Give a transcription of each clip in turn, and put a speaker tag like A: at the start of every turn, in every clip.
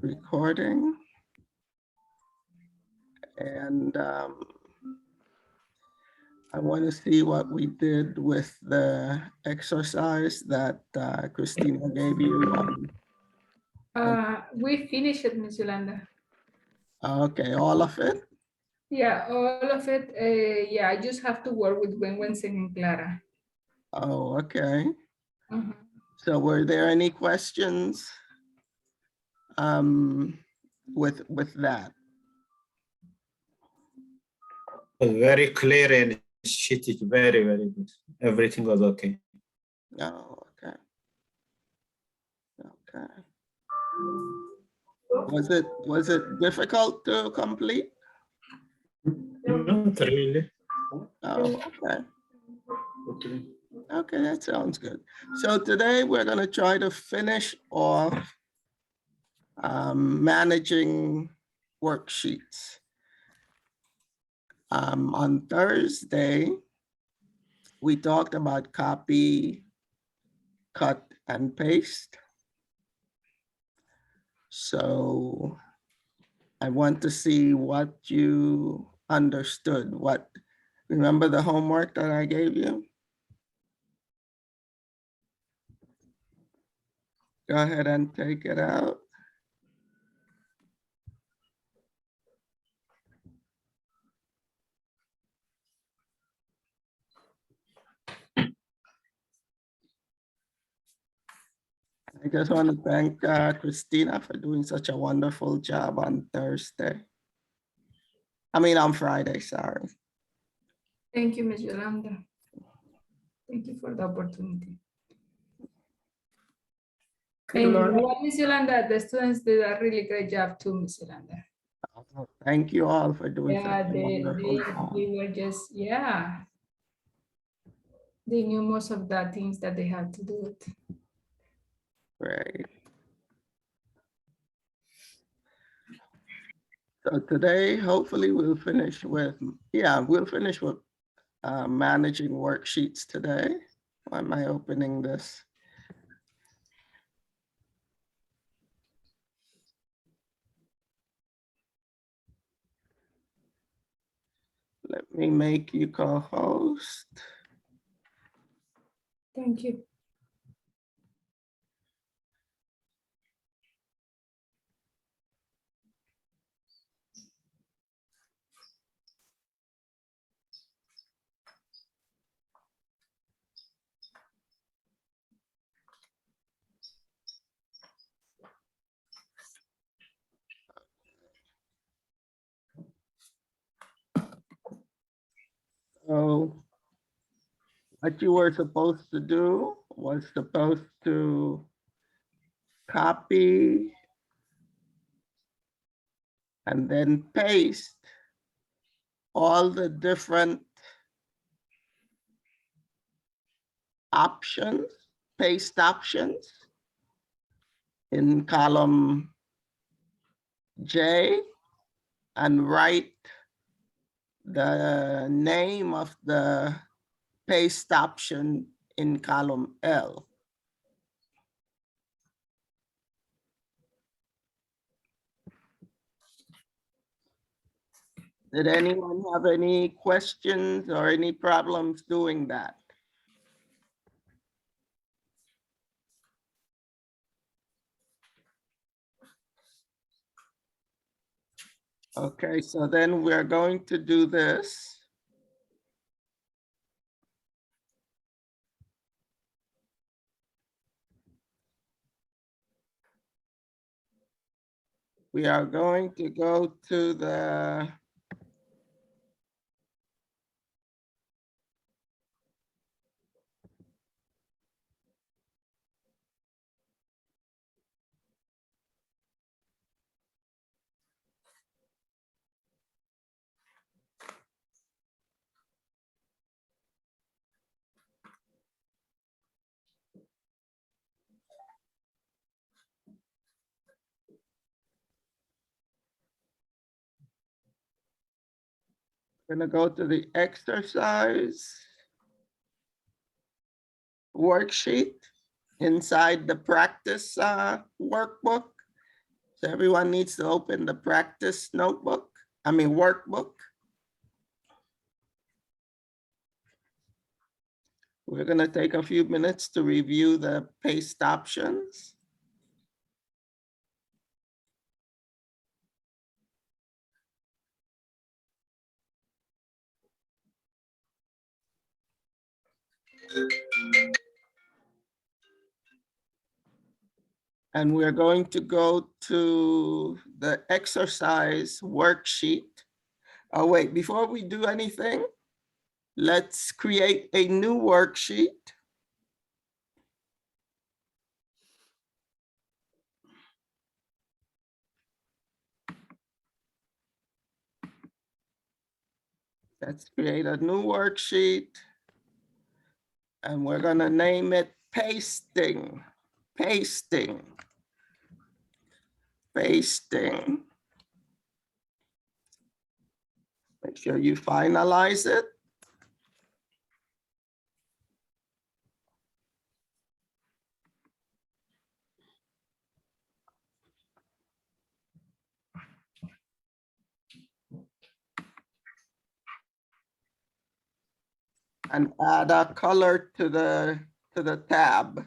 A: recording. And I want to see what we did with the exercise that Christina gave you.
B: We finished it, Ms. Yolanda.
A: Okay, all of it?
B: Yeah, all of it. Yeah, I just have to work with Wenwen and Clara.
A: Oh, okay. So were there any questions with that?
C: Very clear and sheet is very, very good. Everything was okay.
A: Oh, okay. Okay. Was it difficult to complete?
C: Not really.
A: Oh, okay. Okay, that sounds good. So today we're going to try to finish off managing worksheets. On Thursday, we talked about copy, cut, and paste. So I want to see what you understood. Remember the homework that I gave you? Go ahead and take it out. I just want to thank Christina for doing such a wonderful job on Thursday. I mean, on Friday, sorry.
B: Thank you, Ms. Yolanda. Thank you for the opportunity. And Ms. Yolanda, the students did a really great job too, Ms. Yolanda.
A: Thank you all for doing
B: Yeah,
A: such a wonderful job.
B: they were just, yeah. They knew most of the things that they had to do.
A: Great. So today, hopefully we'll finish with, managing worksheets today. Why am I opening this? Let me make you co-host.
B: Thank you.
A: So what you were supposed to do was supposed to copy and then paste all the different options, paste options in column J and write the name of the paste option in column L. Did anyone have any questions or any problems doing that? Okay, so then we're going to do this. We are going to go to the gonna go to the exercise worksheet inside the practice workbook. So everyone needs to open the practice notebook, workbook. We're gonna take a few minutes to review the paste options. And we're going to go to the exercise worksheet. Oh, wait, before we do anything, let's create a new worksheet. Let's create a new worksheet. And we're gonna name it pasting, pasting, pasting. Make sure you finalize it. And add a color to the tab.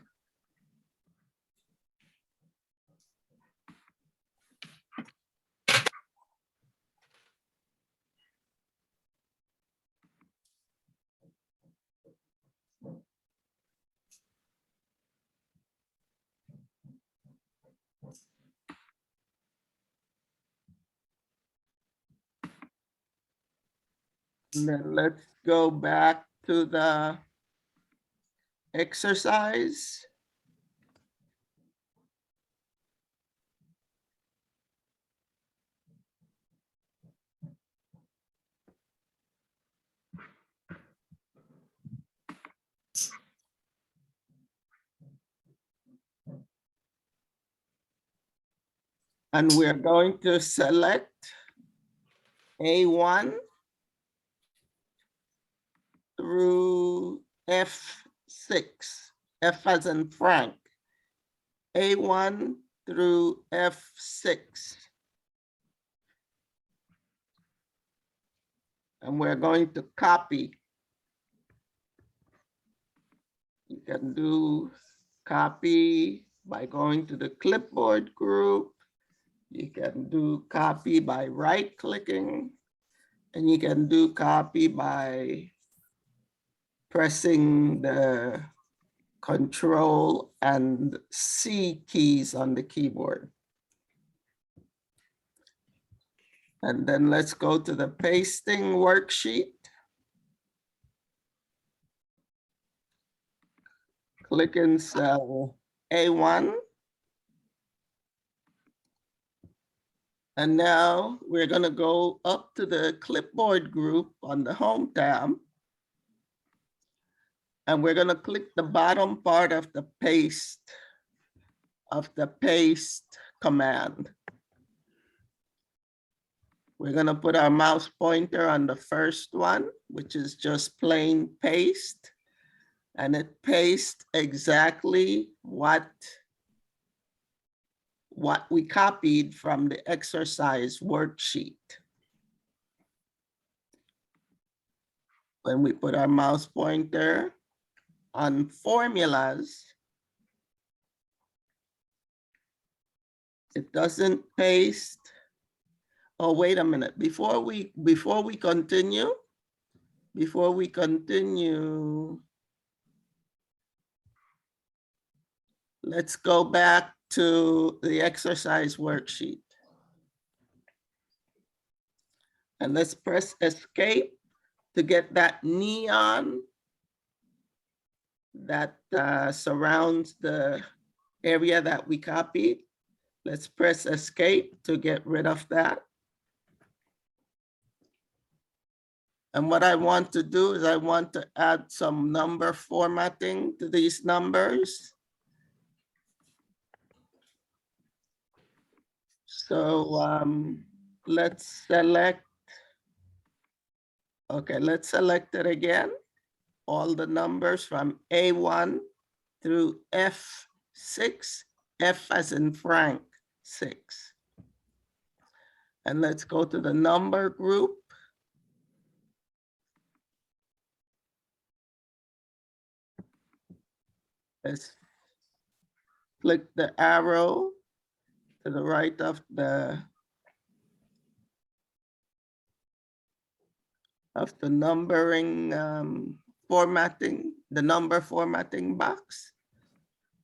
A: And then let's go back to the exercise. And we're going to select A1 through F6, F as in Frank. A1 through F6. And we're going to copy. You can do copy by going to the clipboard group. You can do copy by right-clicking, and you can do copy by pressing the Control and C keys on the keyboard. And then let's go to the pasting worksheet. Click in cell A1. And now we're gonna go up to the clipboard group on the Home tab. And we're gonna click the bottom part of the paste command. We're gonna put our mouse pointer on the first one, which is just plain paste. And it pastes exactly what we copied from the exercise worksheet. When we put our mouse pointer on formulas, it doesn't paste. Oh, wait a minute. Before we continue, let's go back to the exercise worksheet. And let's press escape to get that neon that surrounds the area that we copied. Let's press escape to get rid of that. And what I want to do is I want to add some number formatting to these numbers. So let's select it again. All the numbers from A1 through F6, F as in Frank, 6. And let's go to the number group. Let's click the arrow to the right of the numbering formatting, the number formatting box.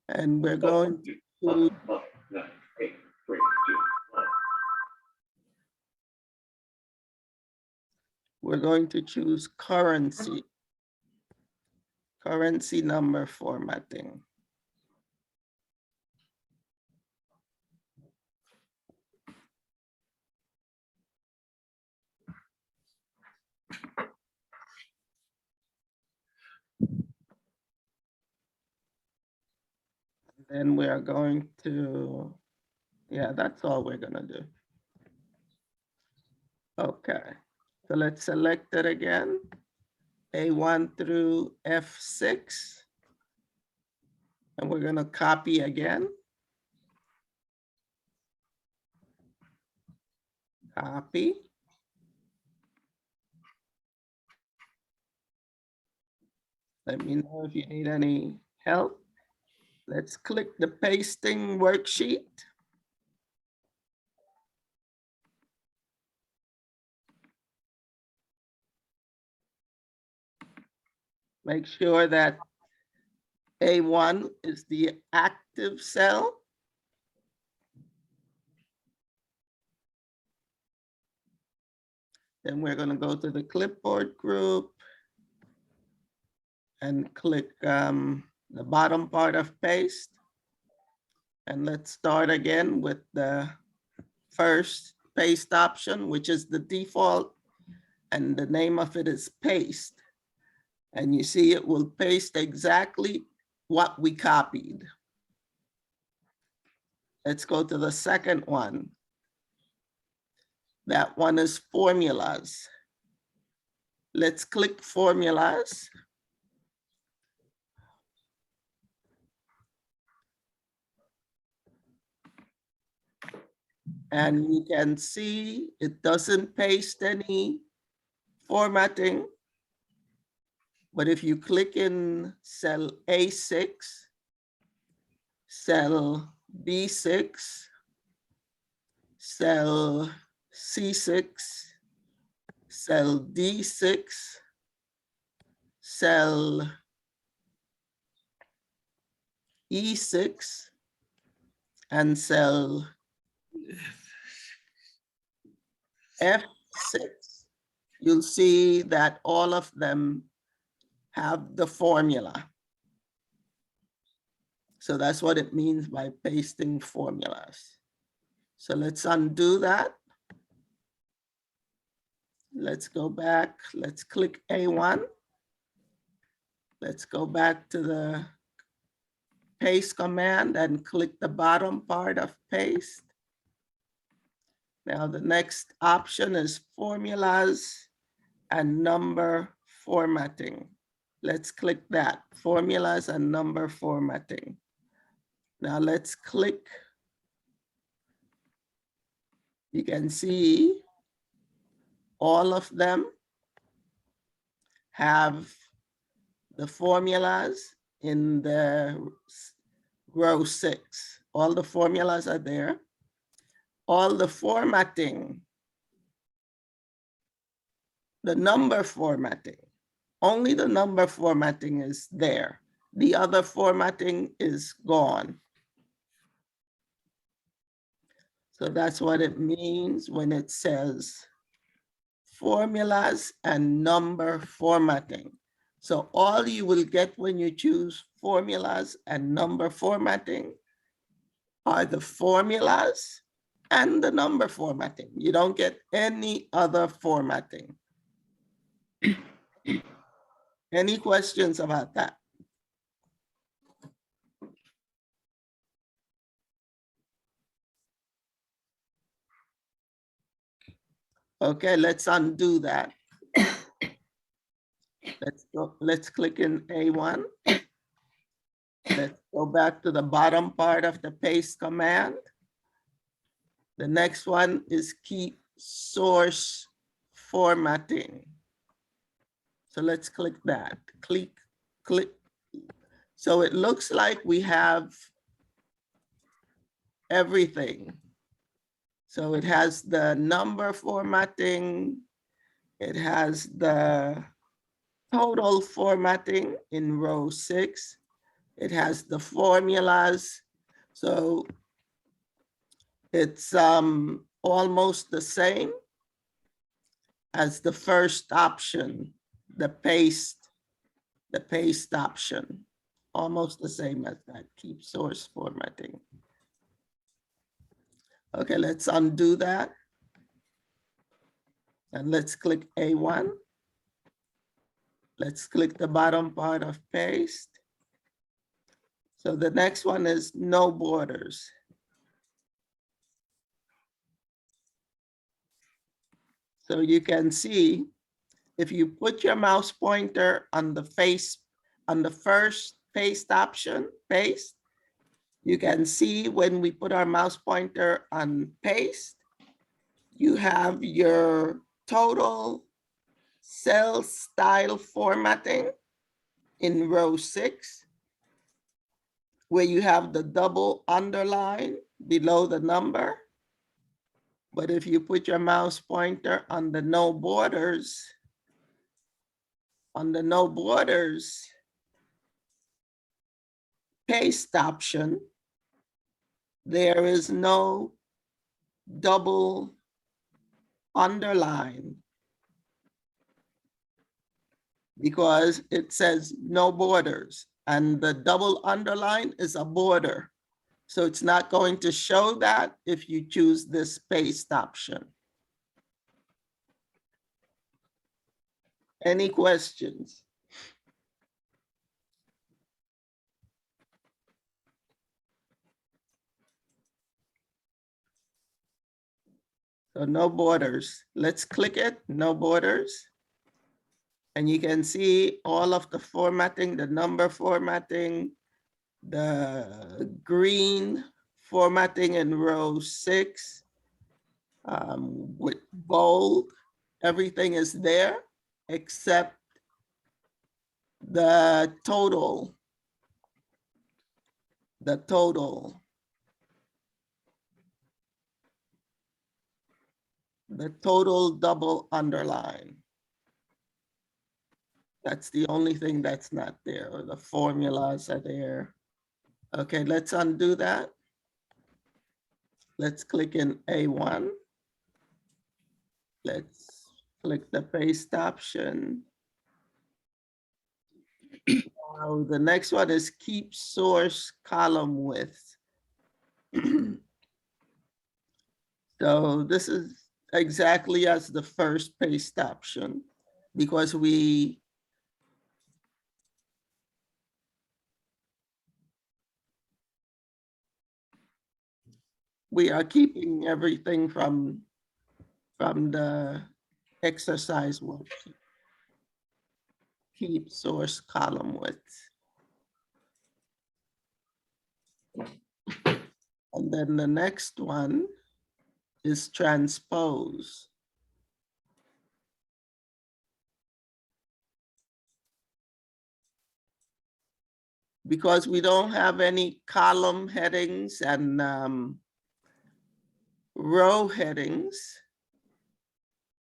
A: And we're going to choose currency number formatting. Then we are going to, yeah, that's all we're gonna do. Okay, so let's select it again, A1 through F6. And we're gonna copy again. Copy. Let me know if you need any help. Let's click the pasting worksheet. Make sure that A1 is the active cell. Then we're going to go to the clipboard group and click the bottom part of paste. And let's start again with the first paste option, which is the default, and the name of it is paste. And you see it will paste exactly what we copied. Let's go to the second one. That one is formulas. Let's click formulas. And you can see it doesn't paste any formatting. But if you click in cell A6, cell B6, cell C6, cell D6, cell E6, and cell F6, you'll see that all of them have the formula. So that's what it means by pasting formulas. So let's undo that. Let's go back. Let's click A1. Let's go back to the paste command and click the bottom part of paste. Now the next option is formulas and number formatting. Let's click that, formulas and number formatting. Now let's click. You can see all of them have the formulas in the row 6. All the formulas are there. All the formatting, the number formatting, only the number formatting is there. The other formatting is gone. So that's what it means when it says formulas and number formatting. So all you will get when you choose formulas and number formatting are the formulas and the number formatting. You don't get any other formatting. Any questions about that? Okay, let's undo that. Let's click in A1. Let's go back to the bottom part of the paste command. The next one is keep source formatting. So let's click that, click. So it looks like we have everything. So it has the number formatting, it has the total formatting in row 6, it has the formulas. So it's almost the same as the first option, the paste option, almost the same as that, keep source formatting. Okay, let's undo that. And let's click A1. Let's click the bottom part of paste. So the next one is no borders. So you can see if you put your mouse pointer on the face, on the first paste option, paste, you can see when we put our mouse pointer on paste, you have your total cell style formatting in row 6, where you have the double underline below the number. But if you put your mouse pointer on the no borders, paste option, there is no double underline because it says no borders, and the double underline is a border. So it's not going to show that if you choose this paste option. Any questions? So no borders. Let's click it, no borders. And you can see all of the formatting, the number formatting, the green formatting in row 6 with bold. Everything is there except the total. The total double underline. That's the only thing that's not there, or the formulas are there. Okay, let's undo that. Let's click in A1. Let's click the paste option. Now, the next one is keep source column width. So this is exactly as the first paste option, because we are keeping everything from the exercise worksheet. Keep source column width. And then the next one is transpose. Because we don't have any column headings and row headings,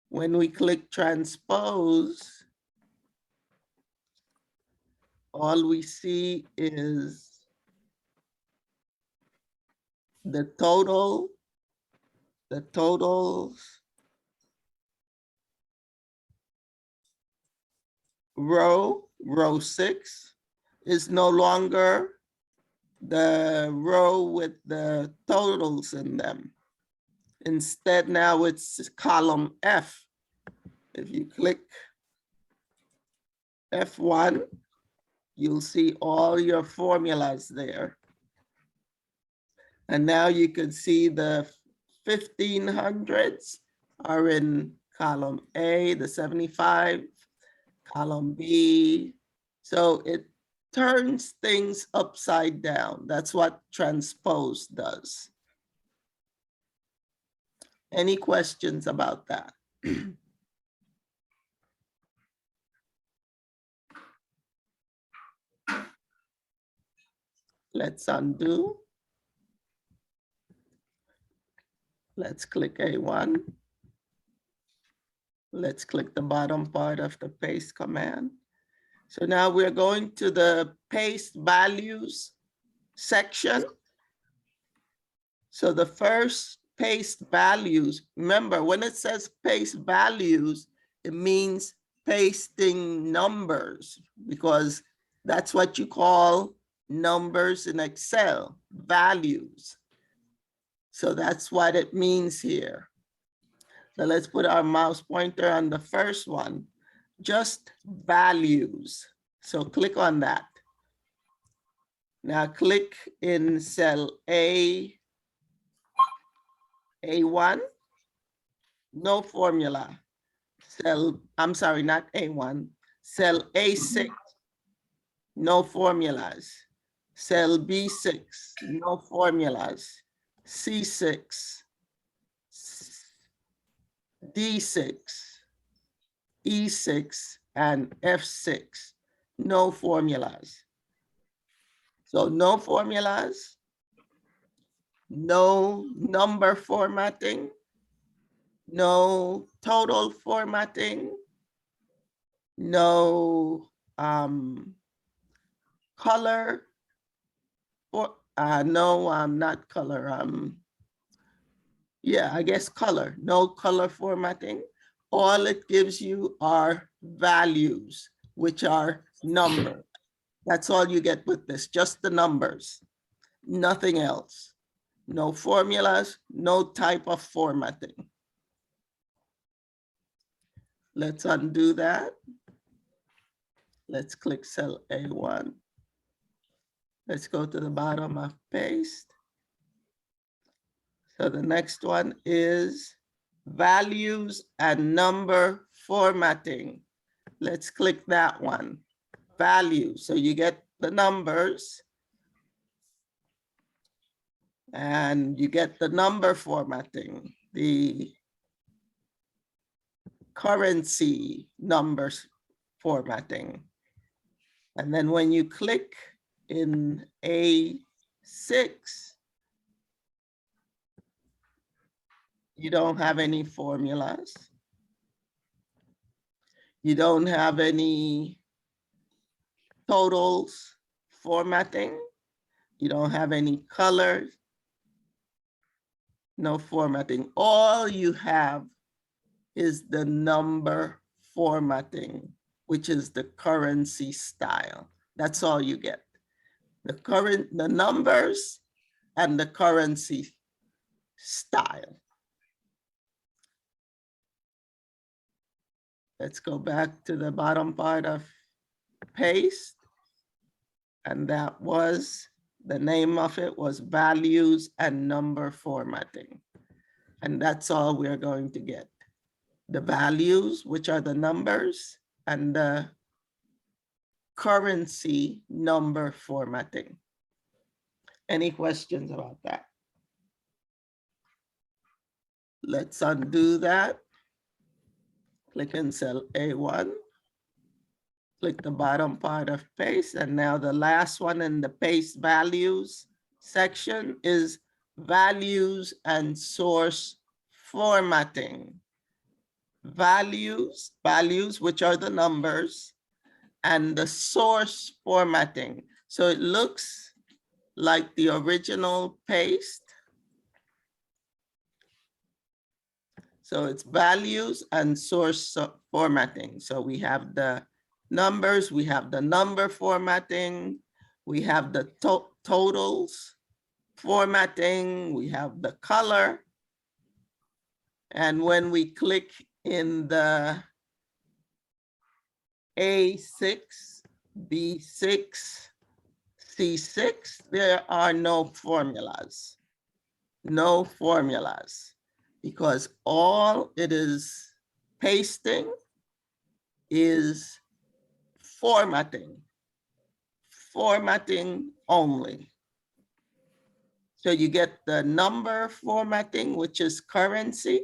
A: when we click transpose, all we see is the totals row 6 is no longer the row with the totals in them. Instead, now it's column F. If you click F1, you'll see all your formulas there. And now you can see the 1500s are in column A, the 75, column B. So it turns things upside down. That's what transpose does. Any questions about that? Let's undo. Let's click A1. Let's click the bottom part of the paste command. So now we're going to the paste values section. So the first paste values, remember when it says paste values, it means pasting numbers because that's what you call numbers in Excel, values. So that's what it means here. So let's put our mouse pointer on the first one, just values. So click on that. Now click in cell A1, no formula. I'm sorry, not A1, cell A6, no formulas. Cell B6, no formulas. C6, D6, E6, and F6, no formulas. So no formulas, no number formatting, no total formatting, no color, or no, not color. Yeah, I guess color, no color formatting. All it gives you are values, which are numbers. That's all you get with this, just the numbers, nothing else. No formulas, no type of formatting. Let's undo that. Let's click cell A1. Let's go to the bottom of paste. So the next one is values and number formatting. Let's click that one, values. So you get the numbers and you get the number formatting, the currency numbers formatting. And then when you click in A6, you don't have any formulas. You don't have any totals formatting. You don't have any colors, no formatting. All you have is the number formatting, which is the currency style. That's all you get. The numbers and the currency style. Let's go back to the bottom part of paste. And that was, the name of it was values and number formatting. And that's all we're going to get. The values, which are the numbers, and the currency number formatting. Any questions about that? Let's undo that. Click in cell A1. Click the bottom part of paste. And now the last one in the paste values section is values and source formatting. Values, which are the numbers, and the source formatting. So it looks like the original paste. So it's values and source formatting. So we have the numbers, we have the number formatting, we have the totals formatting, we have the color. And when we click in the A6, B6, C6, there are no formulas. No formulas, because all it is pasting is formatting only. So you get the number formatting, which is currency.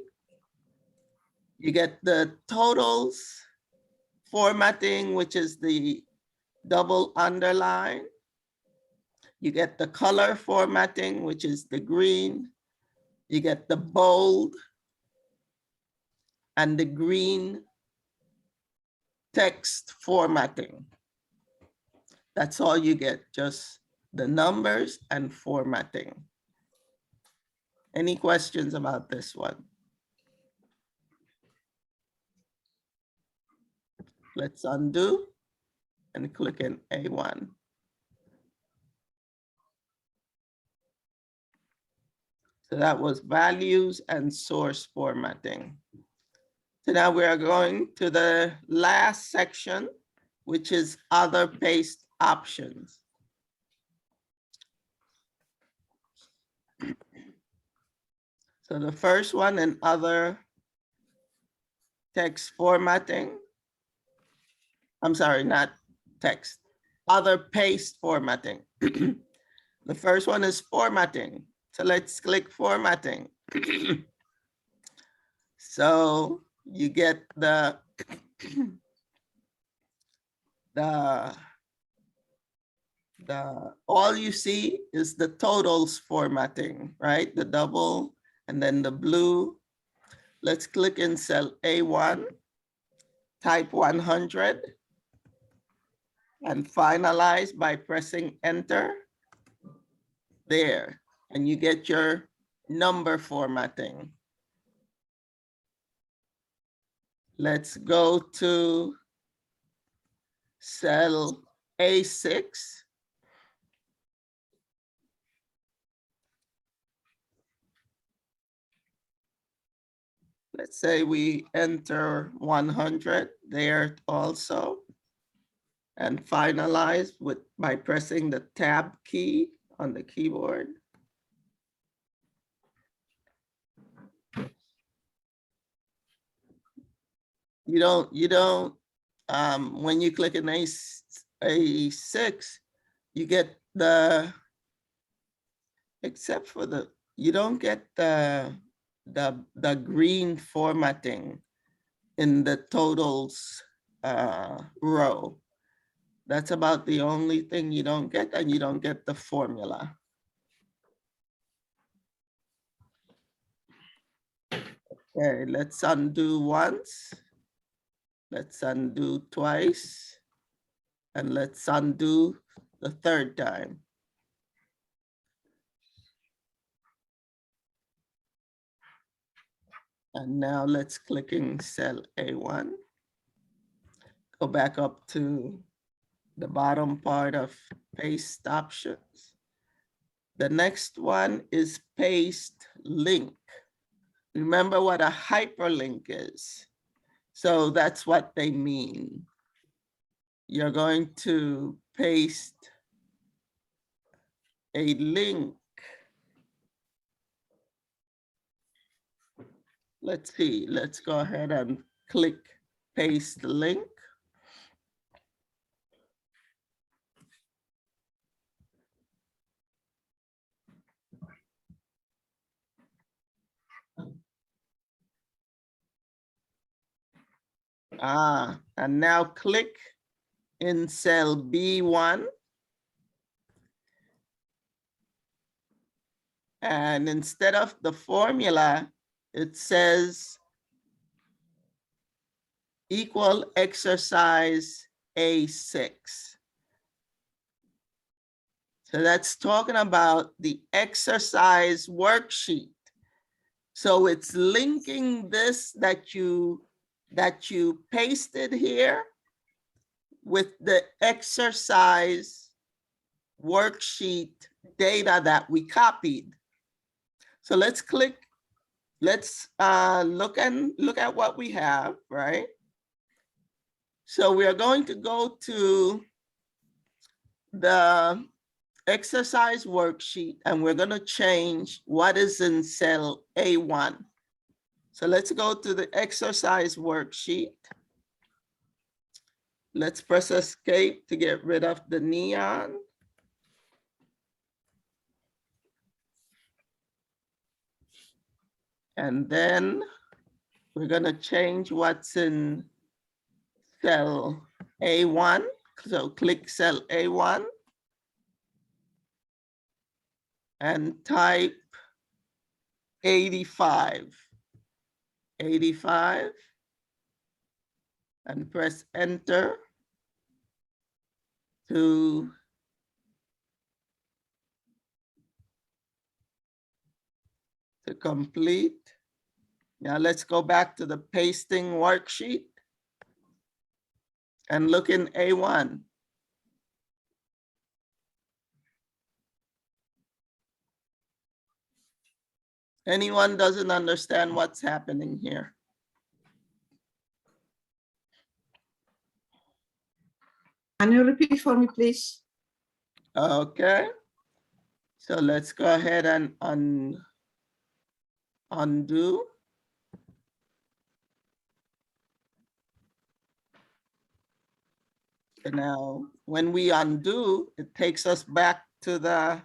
A: You get the totals formatting, which is the double underline. You get the color formatting, which is the green. You get the bold and the green text formatting. That's all you get, just the numbers and formatting. Any questions about this one? Let's undo and click in A1. So that was values and source formatting. So now we are going to the last section, which is other paste options. So the first one in other text formatting. I'm sorry, not text, other paste formatting. The first one is formatting. So let's click formatting. So you get all you see is the totals formatting, right? The double and then the blue. Let's click in cell A1, type 100 and finalize by pressing enter there. And you get your number formatting. Let's go to cell A6. Let's say we enter 100 there also and finalize by pressing the tab key on the keyboard. You don't, when you click an A6, you get except for you don't get the green formatting in the totals row. That's about the only thing you don't get, and you don't get the formula. Okay, let's undo once. Let's undo twice. And let's undo the third time. And now let's click in cell A1. Go back up to the bottom part of paste options. The next one is paste link. Remember what a hyperlink is. So that's what they mean. You're going to paste a link. Let's see, let's go ahead and click paste link. And now click in cell B1. And instead of the formula, it says equal exercise A6. So that's talking about the exercise worksheet. So it's linking this that you pasted here with the exercise worksheet data that we copied. So let's click, let's look at what we have, right? So we are going to go to the exercise worksheet and we're going to change what is in cell A1. So let's go to the exercise worksheet. Let's press escape to get rid of the neon. And then we're gonna change what's in cell A1. So click cell A1 and type 85. 85 and press enter to complete. Now let's go back to the pasting worksheet and look in A1. Anyone doesn't understand what's happening here?
D: Can you repeat for me, please?
A: Okay. So let's go ahead and undo. And now, when we undo, it takes us back to the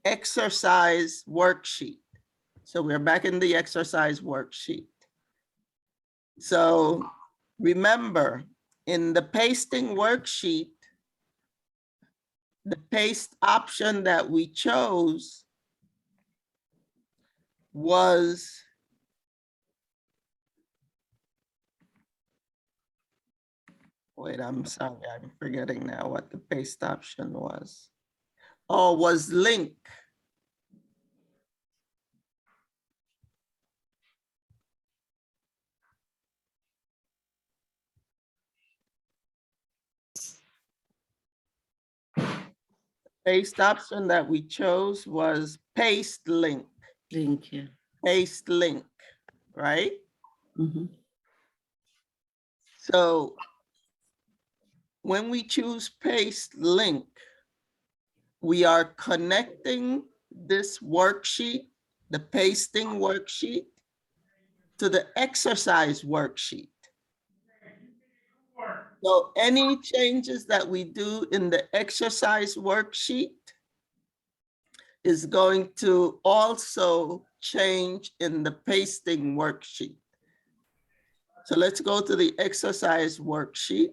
A: exercise worksheet. So we're back in the exercise worksheet. So remember, in the pasting worksheet, the paste option that we chose was wait, I'm sorry, I'm forgetting now what the paste option was. Oh, was link. Paste option that we chose was paste link,
D: Link, yeah.
A: paste link, right?
D: Mhm.
A: So when we choose paste link, we are connecting this worksheet, the pasting worksheet, to the exercise worksheet. So any changes that we do in the exercise worksheet is going to also change in the pasting worksheet. So let's go to the exercise worksheet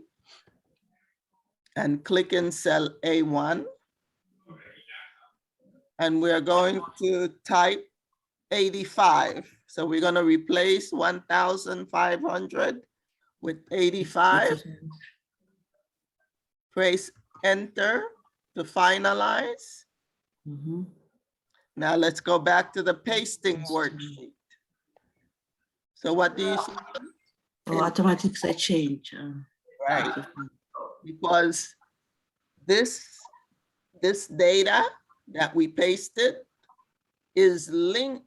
A: and click in cell A1. And we're going to type 85. So we're going to replace 1,500 with 85. Press enter to finalize.
D: Mhm.
A: Now let's go back to the pasting worksheet. So what do you see?
D: Oh, automatics I change.
A: Right, because this data that we pasted is linked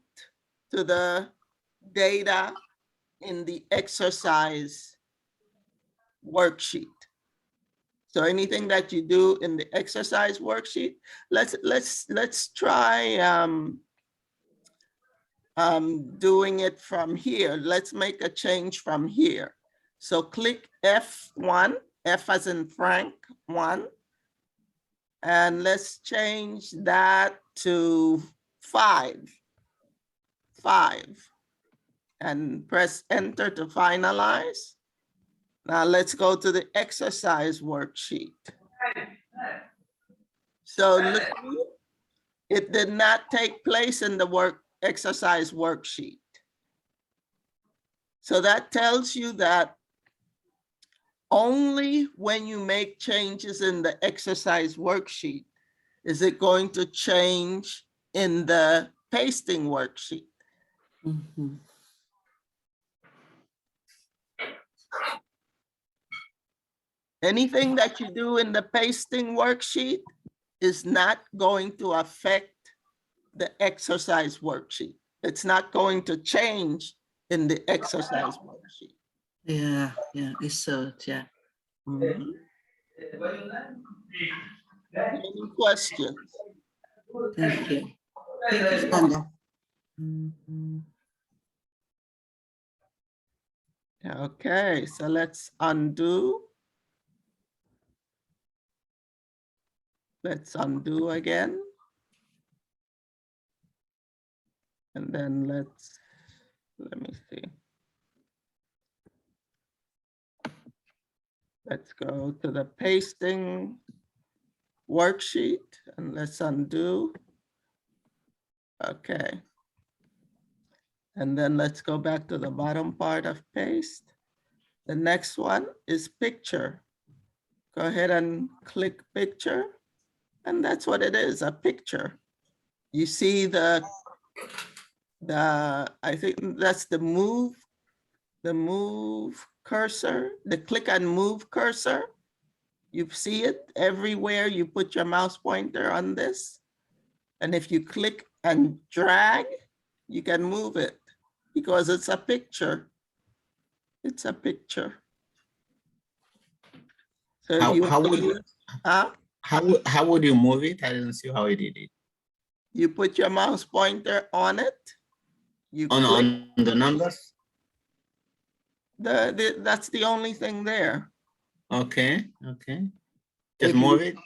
A: to the data in the exercise worksheet. So anything that you do in the exercise worksheet, let's try doing it from here. Let's make a change from here. So click F1, F as in Frank, 1. And let's change that to 5. And press enter to finalize. Now let's go to the exercise worksheet. So look, it did not take place in the exercise worksheet. So that tells you that only when you make changes in the exercise worksheet is it going to change in the pasting worksheet.
D: Mhm.
A: Anything that you do in the pasting worksheet is not going to affect the exercise worksheet. It's not going to change in the exercise worksheet.
D: Yeah, yeah, I saw it, yeah.
A: Mhm. Any questions?
D: Thank you. Thank you, Sandra. Mhm.
A: Okay, so let's undo. Let's undo again. And then let's Let me see. Let's go to the pasting worksheet and let's undo. Okay. And then let's go back to the bottom part of paste. The next one is picture. Go ahead and click picture. And that's what it is, a picture. You see I think that's the move cursor, the click and move cursor. You see it everywhere you put your mouse pointer on this. And if you click and drag, you can move it because it's a picture. It's a picture. So if you
C: How would you move it? I didn't see how you did it.
A: You put your mouse pointer on it. You click.
C: On the numbers?
A: That's the only thing there.
C: Okay, okay. Just
A: If you-
C: move it?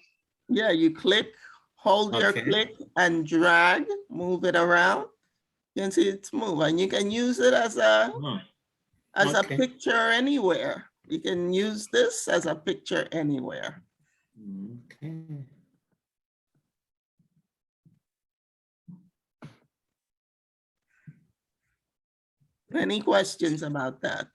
A: Yeah, you click, hold your
C: Okay.
A: click and drag, move it around. You can see it's moving. And you can use it as
C: Oh,
A: a
C: okay.
A: picture anywhere. You can use this as a picture anywhere.
C: Okay.
A: Any questions about that?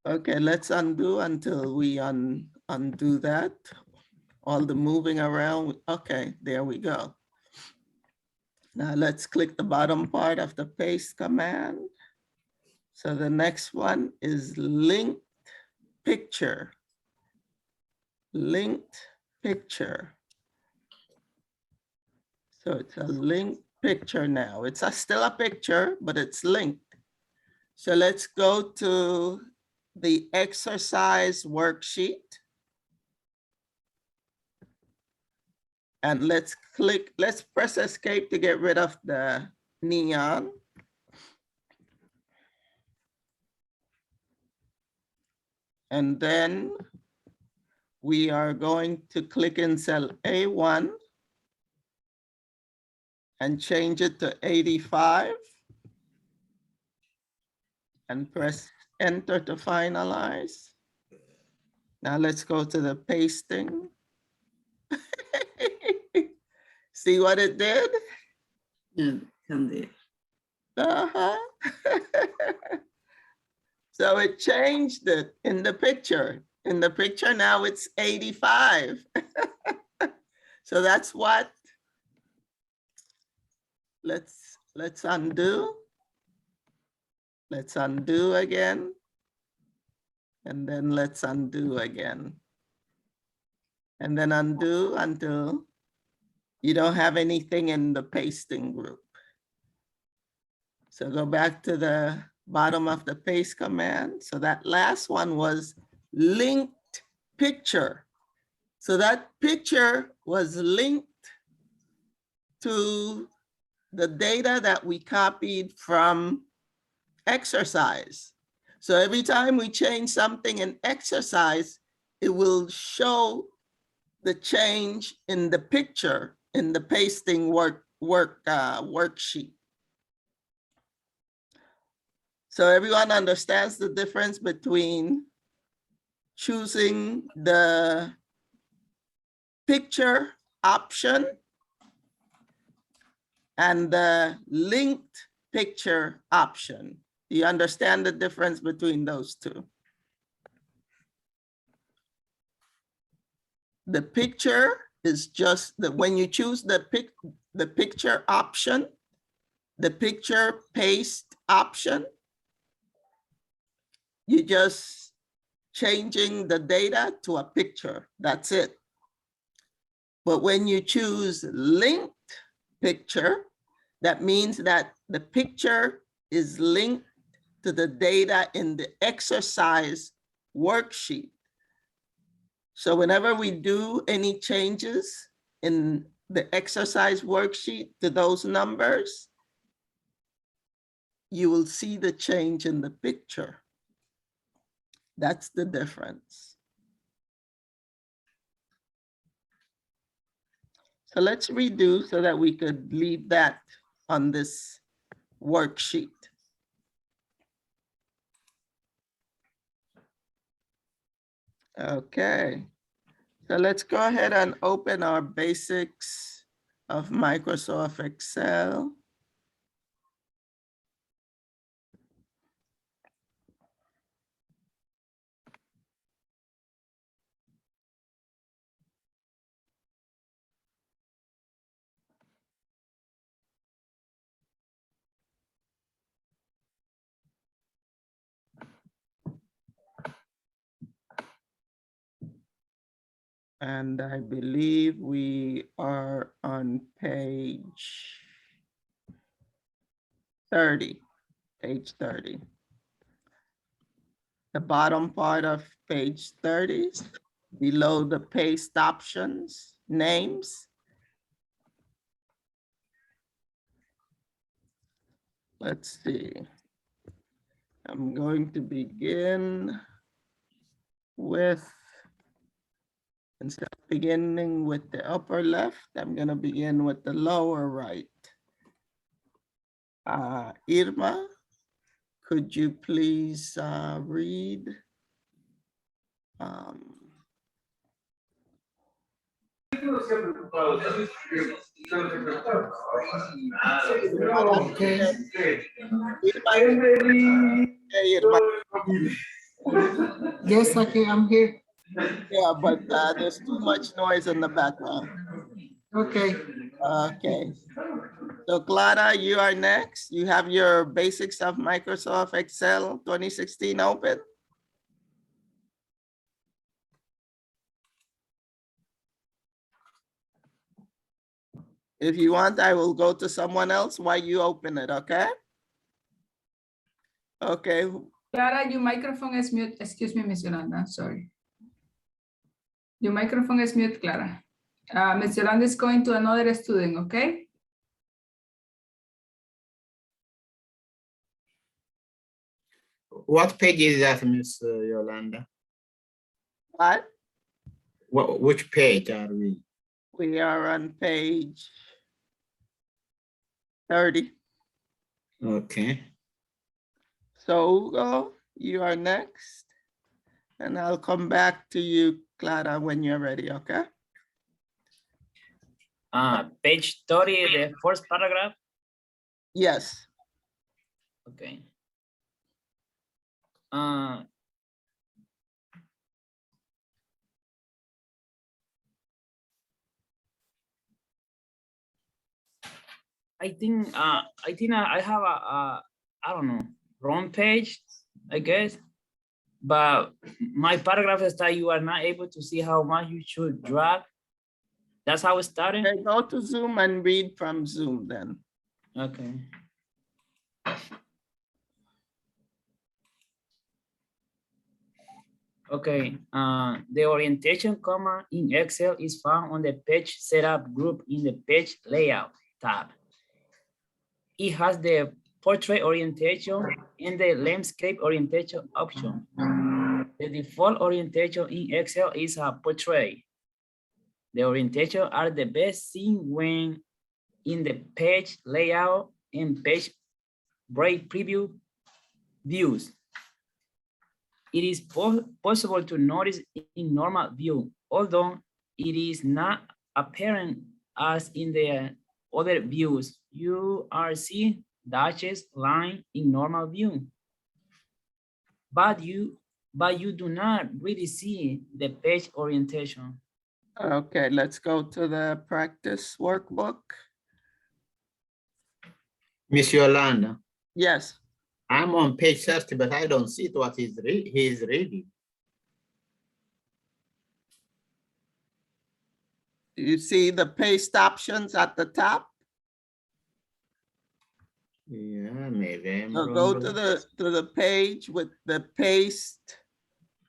A: Okay, let's undo until we undo that. All the moving around. Okay, there we go. Now let's click the bottom part of the paste command. So the next one is linked picture. Linked picture. So it's a linked picture now. It's still a picture, but it's linked. So let's go to the exercise worksheet. And let's press escape to get rid of the neon. And then we are going to click in cell A1 and change it to 85 and press enter to finalize. Now let's go to the pasting. See what it did?
D: Yeah, can they?
A: Uh-huh. So it changed it in the picture. In the picture now it's 85. So that's what. Let's undo. Let's undo again. And then let's undo again. And then undo until you don't have anything in the pasting group. So go back to the bottom of the paste command. So that last one was linked picture. So that picture was linked to the data that we copied from exercise. So every time we change something in exercise, it will show the change in the picture in the pasting worksheet. So everyone understands the difference between choosing the picture option and the linked picture option. Do you understand the difference between those two? The picture is just that when you choose the picture option, the picture paste option, you just changing the data to a picture. That's it. But when you choose linked picture, that means that the picture is linked to the data in the exercise worksheet. So whenever we do any changes in the exercise worksheet to those numbers, you will see the change in the picture. That's the difference. So let's redo so that we could leave that on this worksheet. Okay, so let's go ahead and open our basics of Microsoft Excel. And I believe we are on page 30, page 30. The bottom part of page 30, below the paste options, names. Let's see. I'm going to begin with, instead of beginning with the upper left, I'm going to begin with the lower right. Irma, could you please read?
E: Okay.
A: Irma,
E: Yes, okay, I'm here.
A: yeah, but there's too much noise in the background.
E: Okay.
A: Okay. So Clara, you are next. You have your basics of Microsoft Excel 2016 open. If you want, I will go to someone else while you open it, okay? Okay,
B: Clara, your microphone is mute. Excuse me, Miss Yolanda, sorry. Your microphone is mute, Clara. Miss Yolanda is going to another student, okay?
C: What page is that, Miss Yolanda?
A: what?
C: Which page are we?
A: We are on page 30.
C: Okay.
A: So Hugo, you are next. And I'll come back to you, Clara, when you're ready, okay?
F: Page 30, the first paragraph.
A: Yes.
F: Okay. I think I have a I don't know, wrong page, I guess. But my paragraph is that you are not able to see how much you should drag. That's how it started.
A: Okay, go to Zoom and read from Zoom then.
F: Okay. Okay, the orientation command in Excel is found on the page setup group in the page layout tab. It has the portrait orientation and the landscape orientation option. The default orientation in Excel is a portrait. The orientation are the best seen when in the page layout and page break preview views. It is possible to notice in normal view, although it is not apparent as in the other views. You are seeing dashes line in normal view, but you do not really see the page orientation.
A: Okay, let's go to the practice workbook.
C: Miss Yolanda,
A: Yes.
C: I'm on page 30, but I don't see what he is reading.
A: You see the paste options at the top?
C: Yeah, maybe I'm
A: So
C: wrong.
A: go to the page with the paste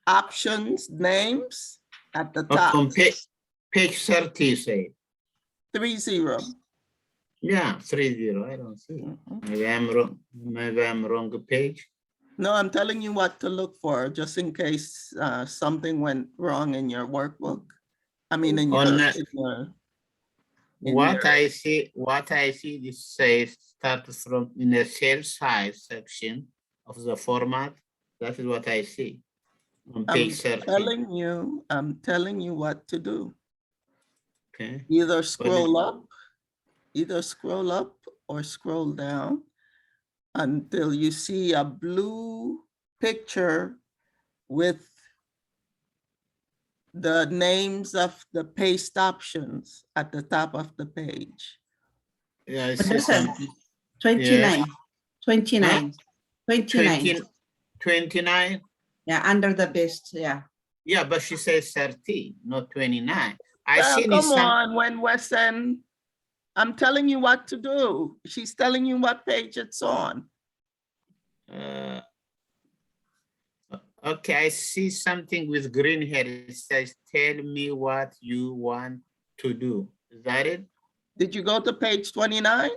A: options names at the
C: Okay,
A: top.
C: on page 30, you say.
A: 30.
C: Yeah, 30. I don't see.
A: Mhm.
C: Maybe I'm wrong. Maybe I'm wrong page.
A: No, I'm telling you what to look for, just in case something went wrong in your workbook. I mean, in
C: On
A: your,
C: that-
A: in your
C: What I see, this says start from in the cell size section of the format. That is what I see on page 13.
A: I'm telling you what to do.
C: Okay.
A: Either scroll up or scroll down until you see a blue picture with the names of the paste options at the top of the page.
C: Yeah, I
D: What
C: see
D: is that?
C: something.
D: 29, 29, 29.
C: 29.
D: Yeah, under the best, yeah.
C: Yeah, but she says 30, not 29. I
A: Well,
C: see
A: come on, when Wesson, I'm telling you what to do. She's telling you what page it's on.
C: Okay, I see something with green here. It says, tell me what you want to do. Is that it?
A: Did you go to page 29?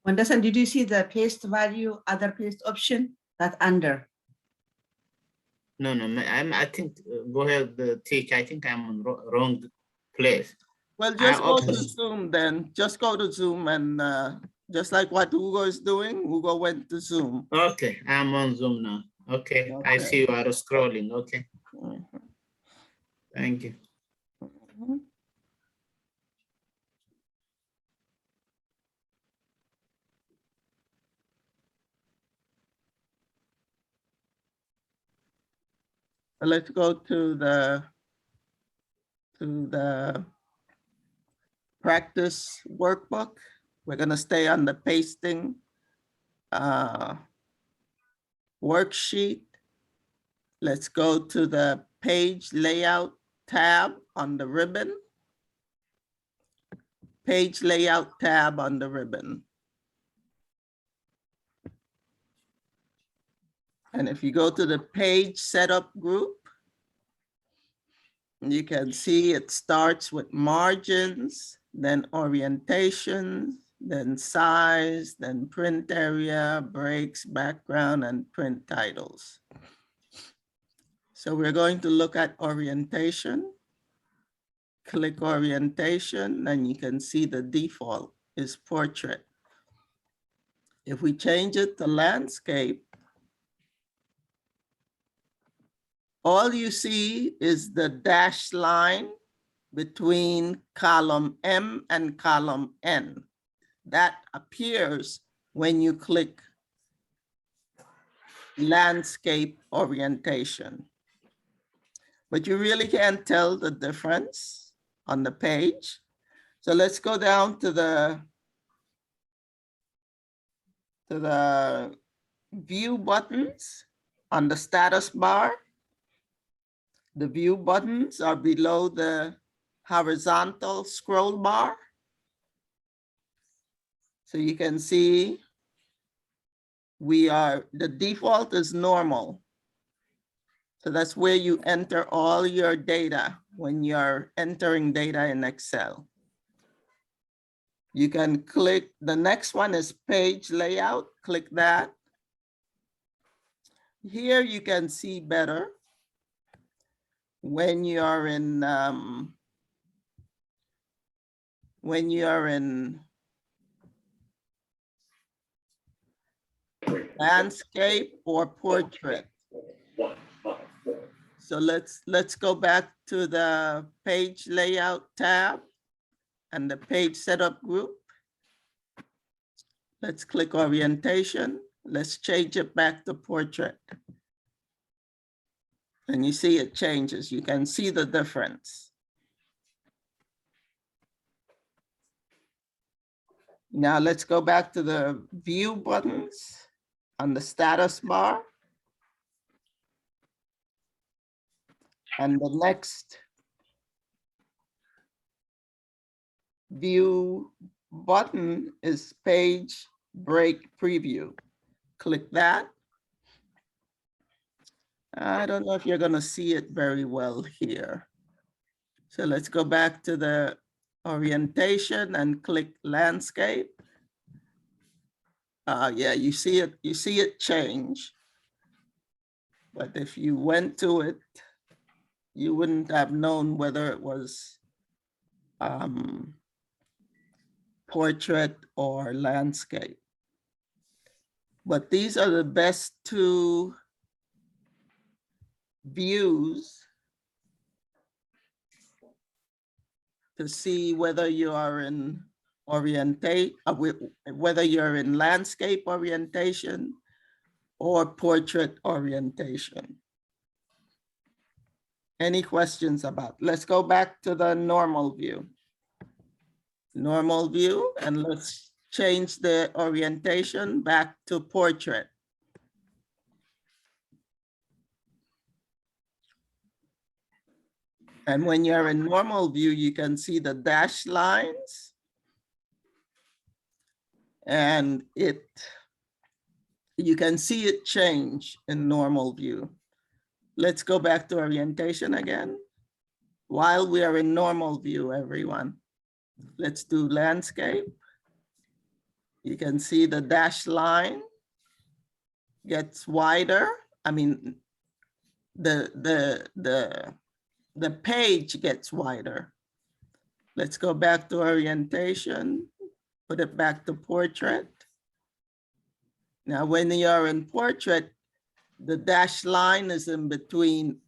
D: Wonderson, did you see the paste value, other paste option? That under.
C: No, I think, go ahead, teach. I think I'm on wrong place.
A: Well, just go to
C: opened-
A: Zoom then. Just go to Zoom and just like what Hugo is doing, Hugo went to Zoom.
C: Okay, I'm on Zoom now. Okay, I see you are scrolling. Okay,
A: Mhm.
C: thank you.
A: Mhm. Let's go to the practice workbook. We're gonna stay on the pasting worksheet. Let's go to the page layout tab on the ribbon. Page layout tab on the ribbon. And if you go to the page setup group, you can see it starts with margins, then orientation, then size, then print area, breaks, background, and print titles. So we're going to look at orientation. Click orientation, and you can see the default is portrait. If we change it to landscape, all you see is the dashed line between column M and column N. That appears when you click landscape orientation. But you really can't tell the difference on the page. So let's go down to the view buttons on the status bar. The view buttons are below the horizontal scroll bar. So you can see the default is normal. So that's where you enter all your data when you're entering data in Excel. You can click, the next one is page layout, click that. Here you can see better when you are in landscape or portrait. So let's go back to the page layout tab and the page setup group. Let's click orientation. Let's change it back to portrait. And you see it changes. You can see the difference. Now let's go back to the view buttons on the status bar. And the next view button is page break preview. Click that. I don't know if you're gonna see it very well here. So let's go back to the orientation and click landscape. Yeah, you see it change. But if you went to it, you wouldn't have known whether it was portrait or landscape. But these are the best two views to see whether you are in whether you're in landscape orientation or portrait orientation. Any questions about? Let's go back to the normal view. Normal view, and let's change the orientation back to portrait. And when you're in normal view, you can see the dashed lines. And you can see it change in normal view. Let's go back to orientation again. While we are in normal view, everyone, let's do landscape. You can see the dashed line gets wider. I mean, the page gets wider. Let's go back to orientation, put it back to portrait. Now, when you're in portrait, the dashed line is in between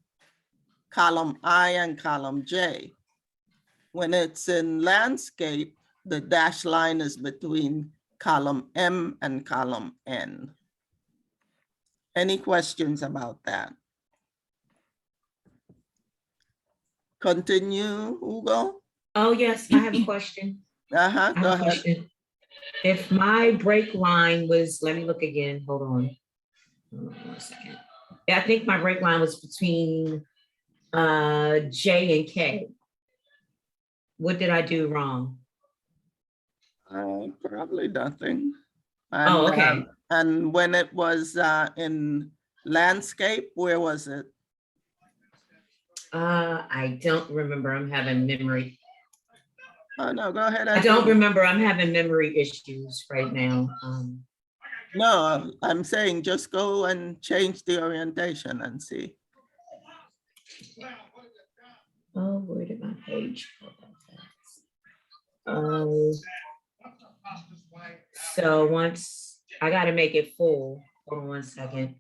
A: column I and column J. When it's in landscape, the dashed line is between column M and column N. Any questions about that? Continue, Hugo.
G: Oh, yes, I have a question.
A: I
G: I
A: go
G: have a
A: ahead.
G: question. If my break line was, let me look again, hold on. Hold on 1 second. Yeah, I think my break line was between J and K. What did I do wrong?
A: Probably nothing. And,
G: Oh, okay.
A: And when it was in landscape, where was it?
G: I don't remember. I'm having memory.
A: Oh, no, go ahead.
G: I don't remember. I'm having memory issues right now.
A: No, I'm saying just go and change the orientation and see.
G: Oh, where did my page go? So once I got to make it full. Hold on 1 second.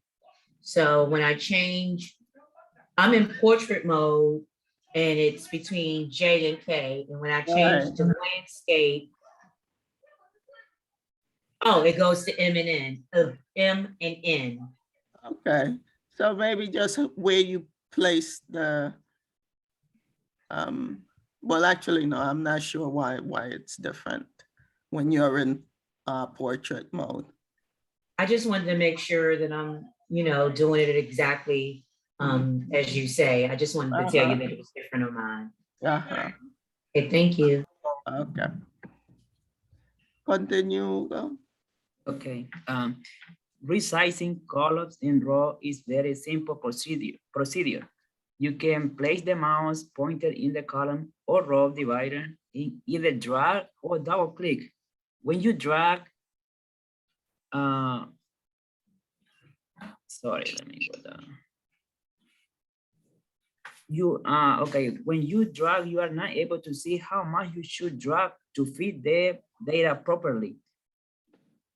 G: So when I change, I'm in portrait mode and it's between J and K. And when I change to landscape, oh, it goes to M and N, M and N.
A: Okay, so maybe just where you place the, well, actually, no, I'm not sure why it's different when you're in portrait mode.
G: I just wanted to make sure that I'm, doing it exactly as you say. I just wanted to tell you that it was different on mine. Okay, thank you.
A: Okay. Continue. Go.
F: Okay. Resizing columns in row is very simple procedure. You can place the mouse pointer in the column or row divider in either drag or double click. When you drag, sorry, let me go down. When you drag, you are not able to see how much you should drag to fit the data properly.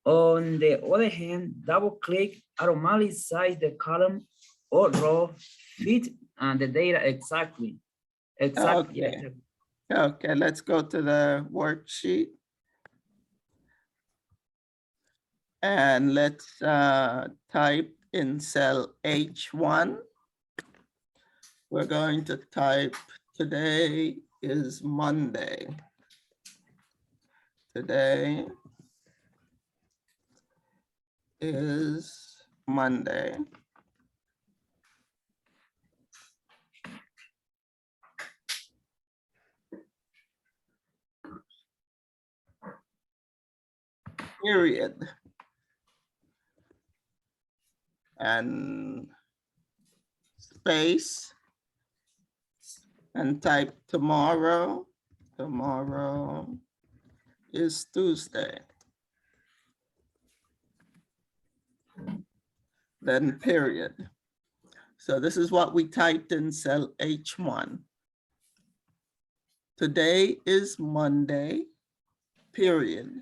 F: On the other hand, double click automatically size the column or row fit the data exactly.
A: Okay. Okay, let's go to the worksheet. And let's type in cell H1. We're going to type, today is Monday. Today is Monday. Period. And space. And type tomorrow. Tomorrow is Tuesday. then period. So this is what we typed in cell H1. Today is Monday, period.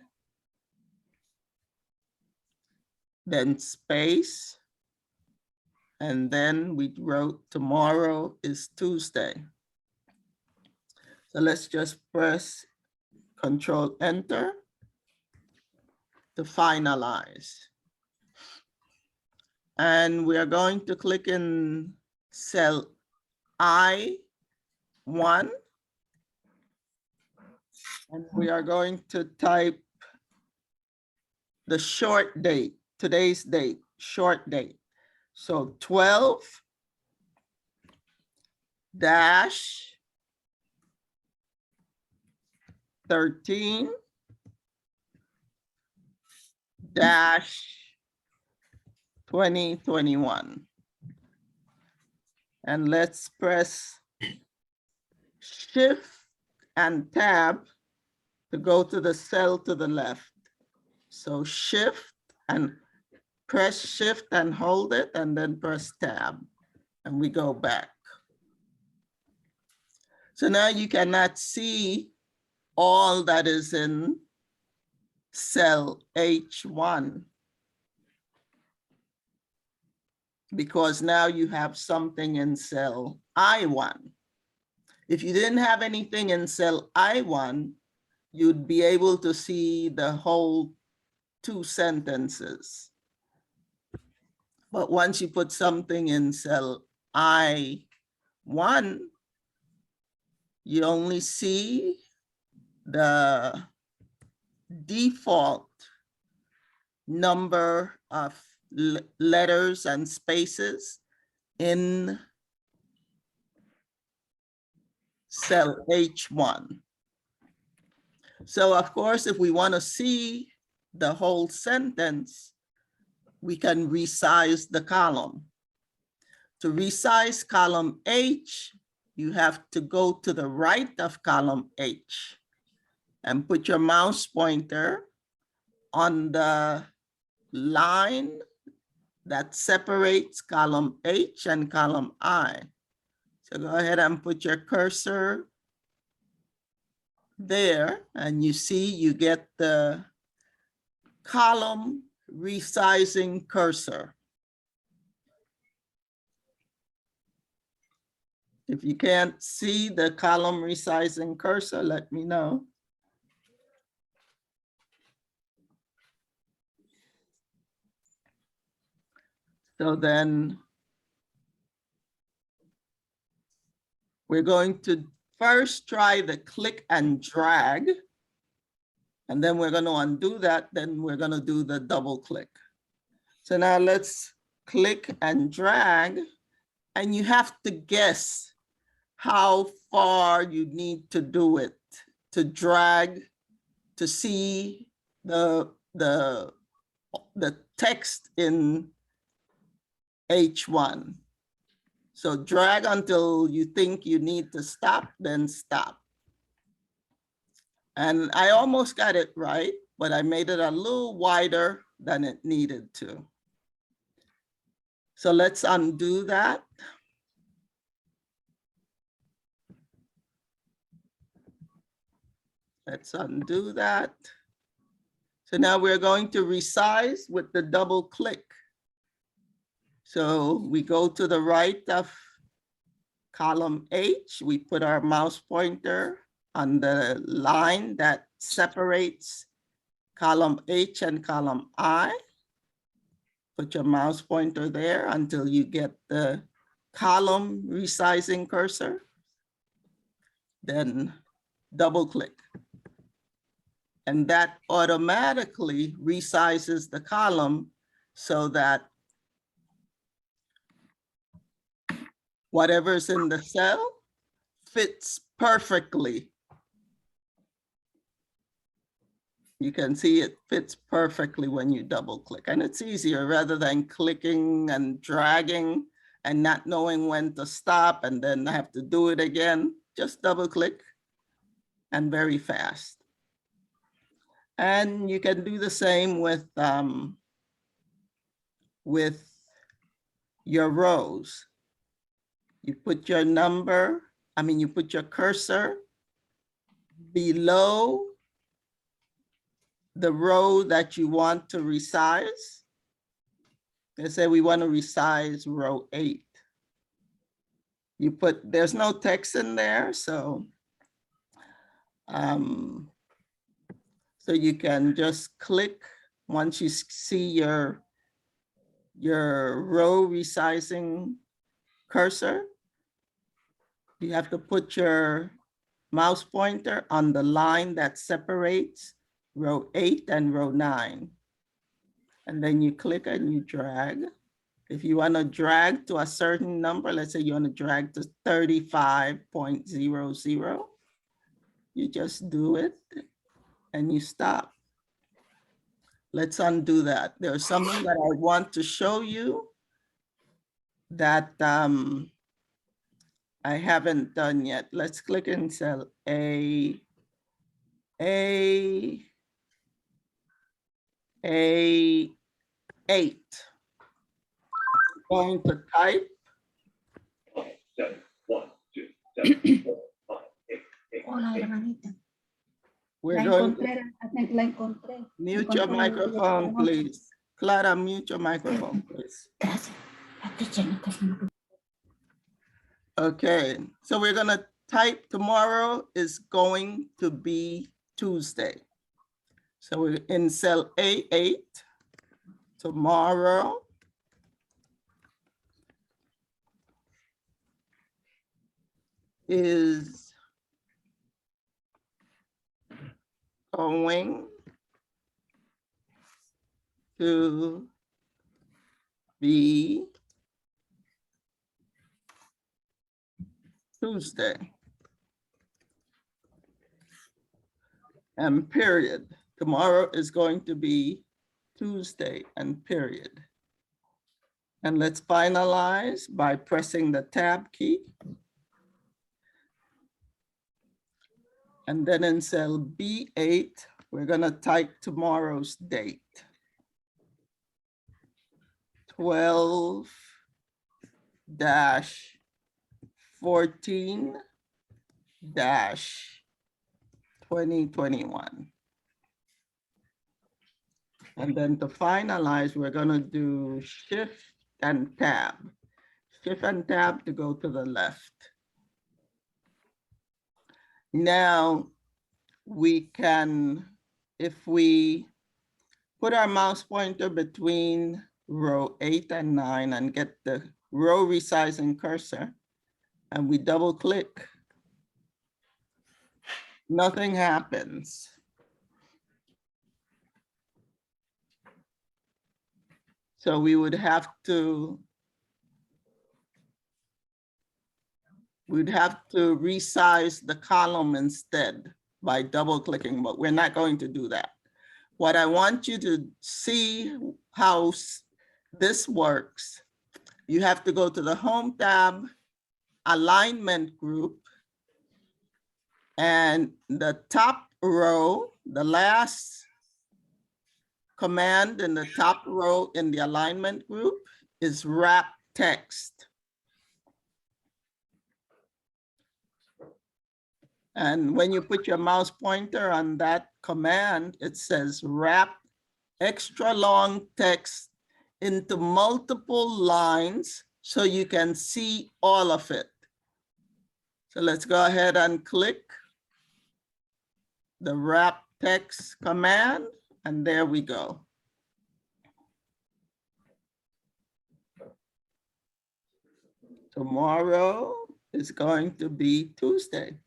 A: Then space. And then we wrote tomorrow is Tuesday. So let's just press Control Enter to finalize. And we are going to click in cell I1. And we are going to type the short date, today's date, short date. So 12 dash 13 dash 2021. And let's press Shift and Tab to go to the cell to the left. So Shift and press Shift and hold it, and then press Tab, and we go back. So now you cannot see all that is in cell H1 because now you have something in cell I1. If you didn't have anything in cell I1, you'd be able to see the whole 2 sentences. But once you put something in cell I1, you only see the default number of letters and spaces in cell H1. So of course, if we want to see the whole sentence, we can resize the column. To resize column H, you have to go to the right of column H and put your mouse pointer on the line that separates column H and column I. So go ahead and put your cursor there, and you see you get the column resizing cursor. If you can't see the column resizing cursor, let me know. So then we're going to first try the click and drag. And then we're going to undo that. Then we're going to do the double click. So now let's click and drag. And you have to guess how far you need to do it to drag to see the text in H1. So drag until you think you need to stop, then stop. And I almost got it right, but I made it a little wider than it needed to. So let's undo that. Let's undo that. So now we're going to resize with the double click. So we go to the right of column H, we put our mouse pointer on the line that separates column H and column I. Put your mouse pointer there until you get the column resizing cursor. Then double click. And that automatically resizes the column so that whatever's in the cell fits perfectly. You can see it fits perfectly when you double click, and it's easier rather than clicking and dragging and not knowing when to stop and then have to do it again. Just double click and very fast. And you can do the same with your rows. You put your number, you put your cursor below the row that you want to resize. Let's say we want to resize row 8. You put, there's no text in there, so you can just click once you see your row resizing cursor. You have to put your mouse pointer on the line that separates row 8 and row 9. And then you click and you drag. If you want to drag to a certain number, let's say you want to drag to 35.00, you just do it and you stop. Let's undo that. There's something that I want to show you that I haven't done yet. Let's click in cell A8. Going to type.
H: Hola, hermanita.
A: We're
H: La
A: going
H: encontré, I think la encontré.
A: mute your microphone, please. Clara, mute your microphone, please.
H: Gracias. La teacher no está haciendo.
A: Okay, so we're gonna type tomorrow is going to be Tuesday. So we're in cell A8, tomorrow is going to be Tuesday. And period. Tomorrow is going to be Tuesday and period. And let's finalize by pressing the tab key. And then in cell B8, we're gonna type tomorrow's date. 12-14-2021. And then to finalize, we're gonna do shift and tab. Shift and tab to go to the left. Now we can, if we put our mouse pointer between row 8 and 9 and get the row resizing cursor, and we double click, nothing happens. So we would have to, resize the column instead by double clicking, but we're not going to do that. What I want you to see how this works, you have to go to the Home tab, Alignment Group, and the top row, the last command in the top row in the Alignment Group is Wrap Text. And when you put your mouse pointer on that command, it says wrap extra long text into multiple lines so you can see all of it. So let's go ahead and click the wrap text command, and there we go. Tomorrow is going to be Tuesday.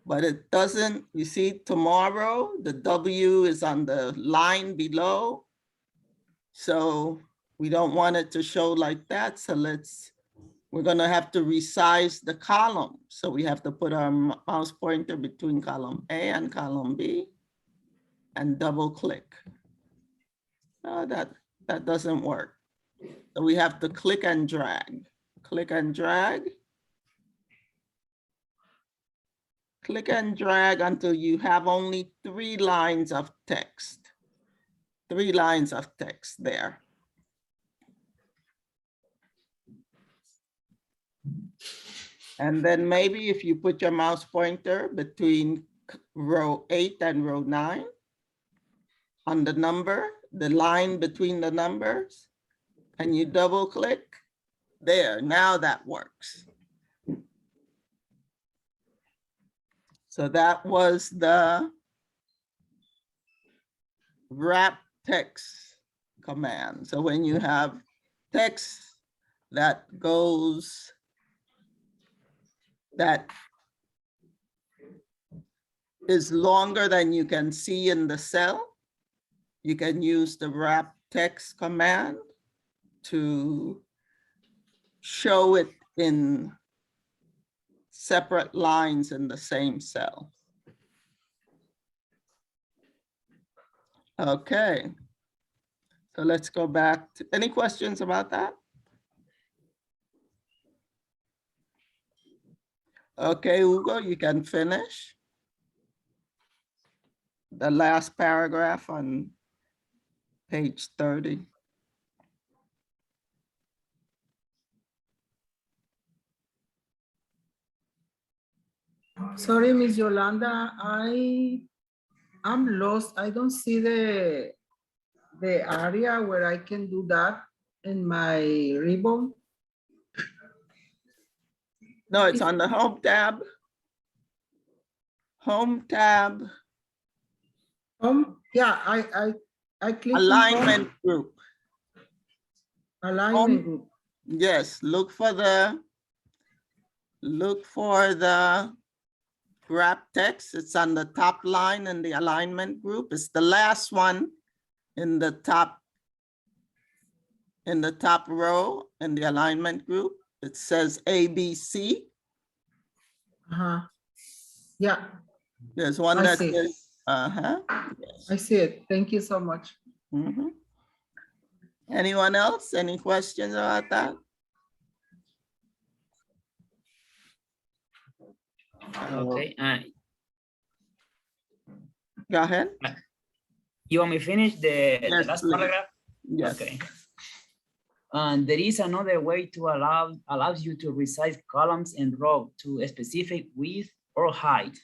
A: But it doesn't, you see tomorrow, the W is on the line below. So we don't want it to show like that. So we're gonna have to resize the column. So we have to put our mouse pointer between column A and column B and double click. No, that doesn't work. So we have to click and drag. Click and drag. Click and drag until you have only 3 lines of text. 3 lines of text there. And then maybe if you put your mouse pointer between row 8 and row 9 on the number, the line between the numbers, and you double click, there, now that works. So that was the wrap text command. So when you have text that goes, that is longer than you can see in the cell, you can use the wrap text command to show it in separate lines in the same cell. Okay. So let's go back to, any questions about that? Okay, Hugo, you can finish the last paragraph on page 30.
E: Sorry, Miss Yolanda, I'm lost. I don't see the area where I can do that in my ribbon.
A: No, it's on the home tab. Home tab,
E: Yeah, I click on
A: alignment group.
E: alignment group.
A: Yes, look for the wrap text. It's on the top line in the alignment group. It's the last one in the top row in the alignment group. It says ABC.
E: Yeah,
A: There's one
E: I
A: that
E: see.
A: says, yes.
E: I see it. Thank you so much.
A: Mhm. Anyone else? Any questions about that?
F: Okay.
A: Go ahead.
F: You want me to finish the
A: Yes,
F: last
A: please.
F: paragraph?
A: Yes.
F: Okay. There is another way to allows you to resize columns and rows to a specific width or height.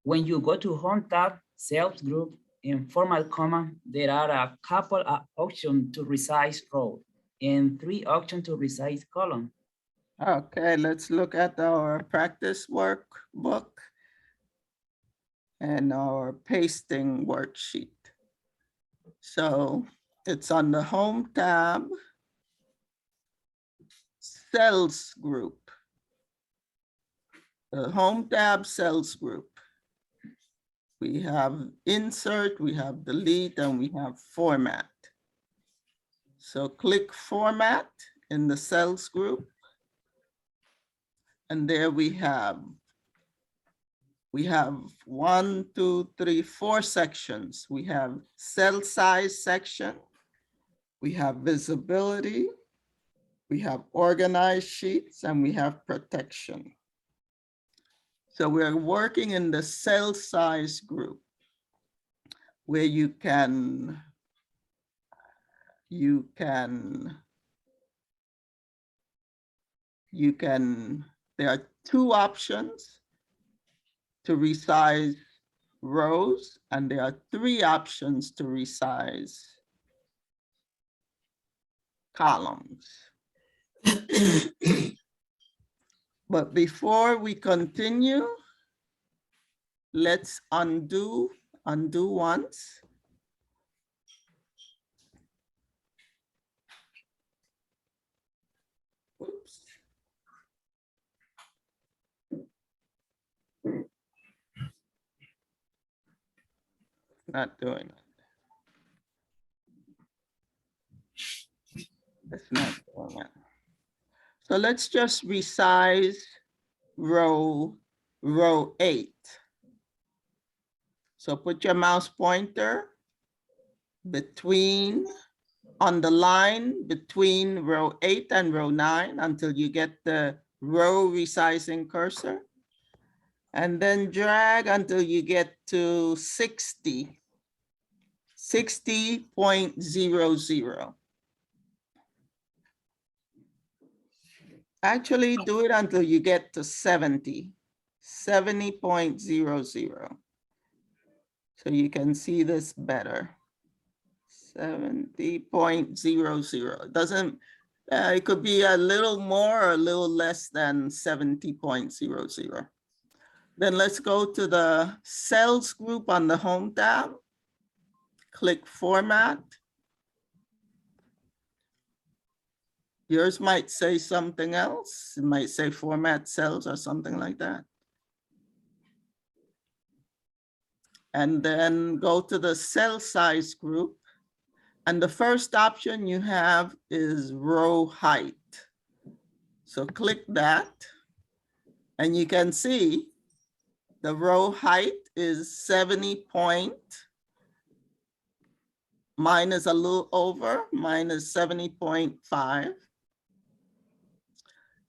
F: When you go to Home tab, Cells group, and Format command, there are a couple of options to resize row and 3 options to resize column.
A: Okay, let's look at our practice workbook and our pasting worksheet. So it's on the Home tab, Cells group. The Home tab, Cells group. We have Insert, we have Delete, and we have Format. So click Format in the Cells group. And there we have 1, 2, 3, 4 sections. We have cell size section. We have visibility. We have organized sheets, and we have protection. So we're working in the cell size group where there are 2 options to resize rows, and there are 3 options to resize columns. But before we continue, let's undo once. Oops. Not doing it. It's not doing it. So let's just resize row 8. So put your mouse pointer on the line between row 8 and row 9 until you get the row resizing cursor. And then drag until you get to 60.00. Actually, do it until you get to 70, 70.00. So you can see this better. 70.00. It doesn't, it could be a little more or a little less than 70.00. Then let's go to the cells group on the home tab. Click format. Yours might say something else. It might say format cells or something like that. And then go to the cell size group. And the first option you have is row height. So click that. And you can see the row height is 70 point minus a little over, minus 70.5.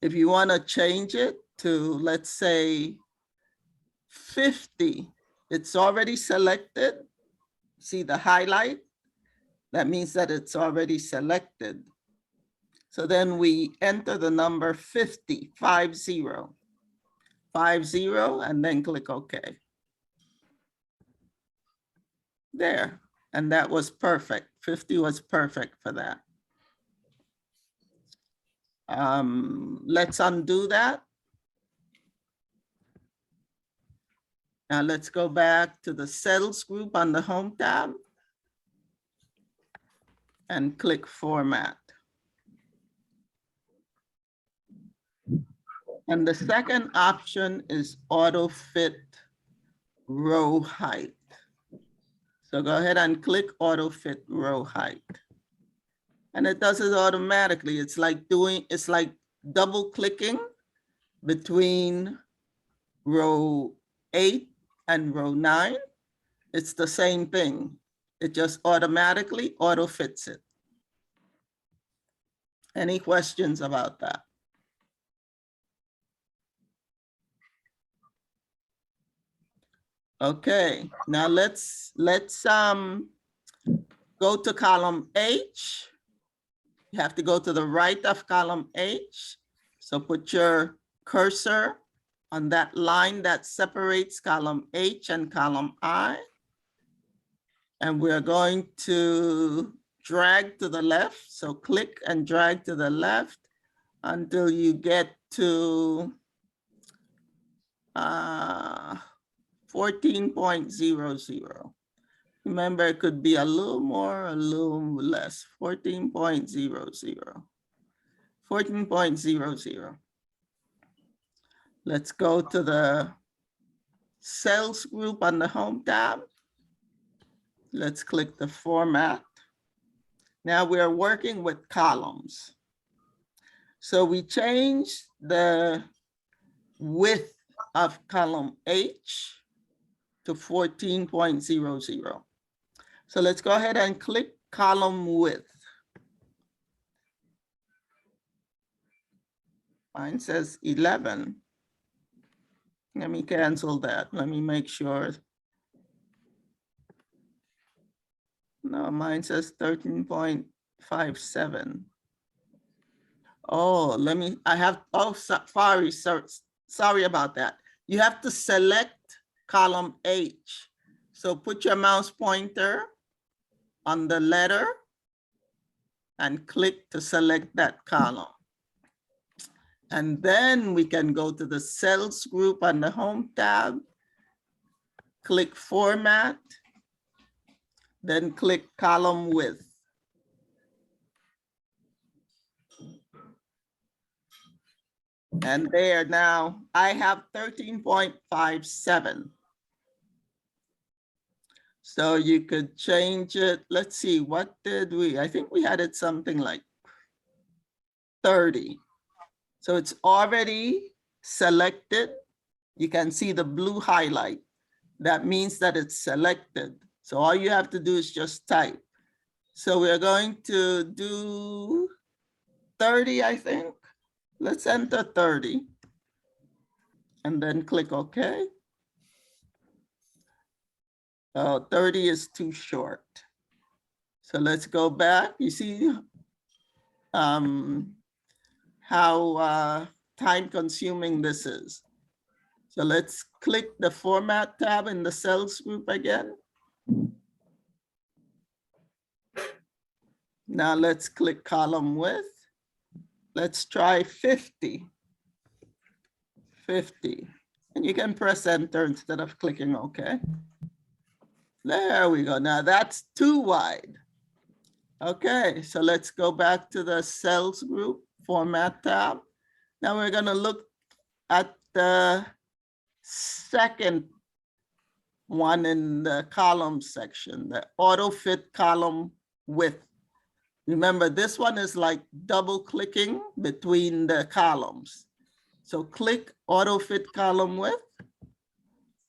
A: If you want to change it to, let's say, 50, it's already selected. See the highlight? That means that it's already selected. So then we enter the number 50, 50, 50, and then click OK. There, and that was perfect. 50 was perfect for that. Let's undo that. Now let's go back to the cells group on the home tab and click format. And the second option is auto fit row height. So go ahead and click auto fit row height. And it does it automatically. It's like double clicking between row 8 and row 9. It's the same thing. It just automatically auto fits it. Any questions about that? Okay, now let's go to column H. You have to go to the right of column H. So put your cursor on that line that separates column H and column I. And we're going to drag to the left. So click and drag to the left until you get to 14.00. Remember, it could be a little more, a little less, 14.00. 14.00. Let's go to the cells group on the home tab. Let's click the format. Now we are working with columns. So we change the width of column H to 14.00. So let's go ahead and click column width. Mine says 11. Let me cancel that. Let me make sure. No, mine says 13.57. Oh, sorry about that. You have to select column H. So put your mouse pointer on the letter and click to select that column. And then we can go to the cells group on the home tab, click format, then click column width. And there now, I have 13.57. So you could change it. Let's see, what did we, I think we had it something like 30. So it's already selected. You can see the blue highlight. That means that it's selected. So all you have to do is just type. So we're going to do 30, I think. Let's enter 30 and then click OK. 30 is too short. So let's go back. You see how time consuming this is. So let's click the format tab in the cells group again. Now let's click column width. Let's try 50. 50. And you can press enter instead of clicking OK. There we go. Now that's too wide. Okay, so let's go back to the cells group format tab. Now we're going to look at the second one in the column section, the auto fit column width. Remember, this one is like double clicking between the columns. So click auto fit column width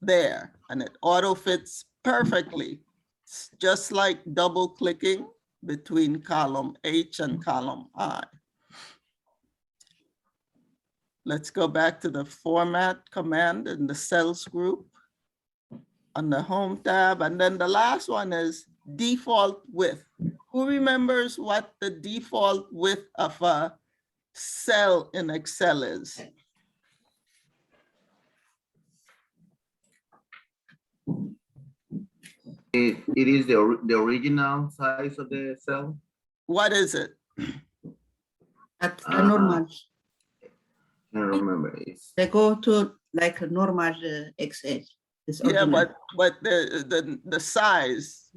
A: there, and it auto fits perfectly. It's just like double clicking between column H and column I. Let's go back to the format command in the cells group on the home tab. And then the last one is default width. Who remembers what the default width of a cell in Excel is?
C: It is the original size of the cell.
A: What is it?
D: At a normal,
C: I don't remember. It's
D: they go to like a normal Excel. It's
A: Yeah,
D: ordinary.
A: but the size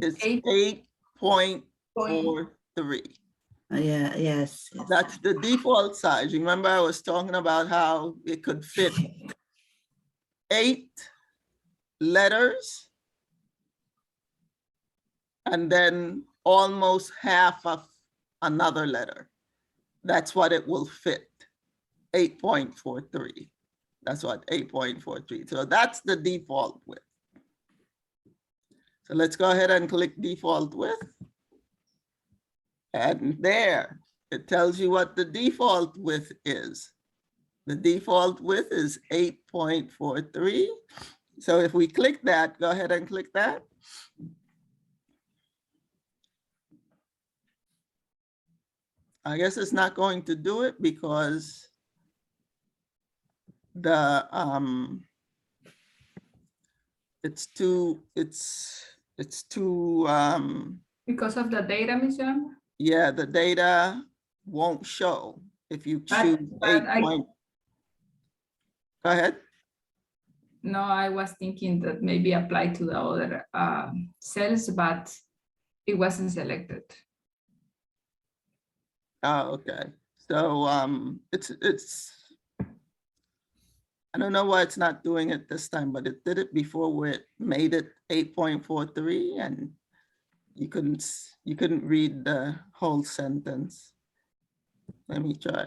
A: is 8.43.
D: Yeah, yes.
A: That's the default size. Remember, I was talking about how it could fit 8 letters and then almost half of another letter. That's what it will fit, 8.43. That's what 8.43. So that's the default width. So let's go ahead and click default width. And there, it tells you what the default width is. The default width is 8.43. So if we click that, go ahead and click that. I guess it's not going to do it because the it's too
B: Because of the data, Ms. Yolanda?
A: yeah, the data won't show if you choose
B: but
A: 8 point. Go ahead.
B: No, I was thinking that maybe apply to the other cells, but it wasn't selected.
A: Oh, okay. So it's I don't know why it's not doing it this time, but it did it before where it made it 8.43 and you couldn't read the whole sentence. Let me try.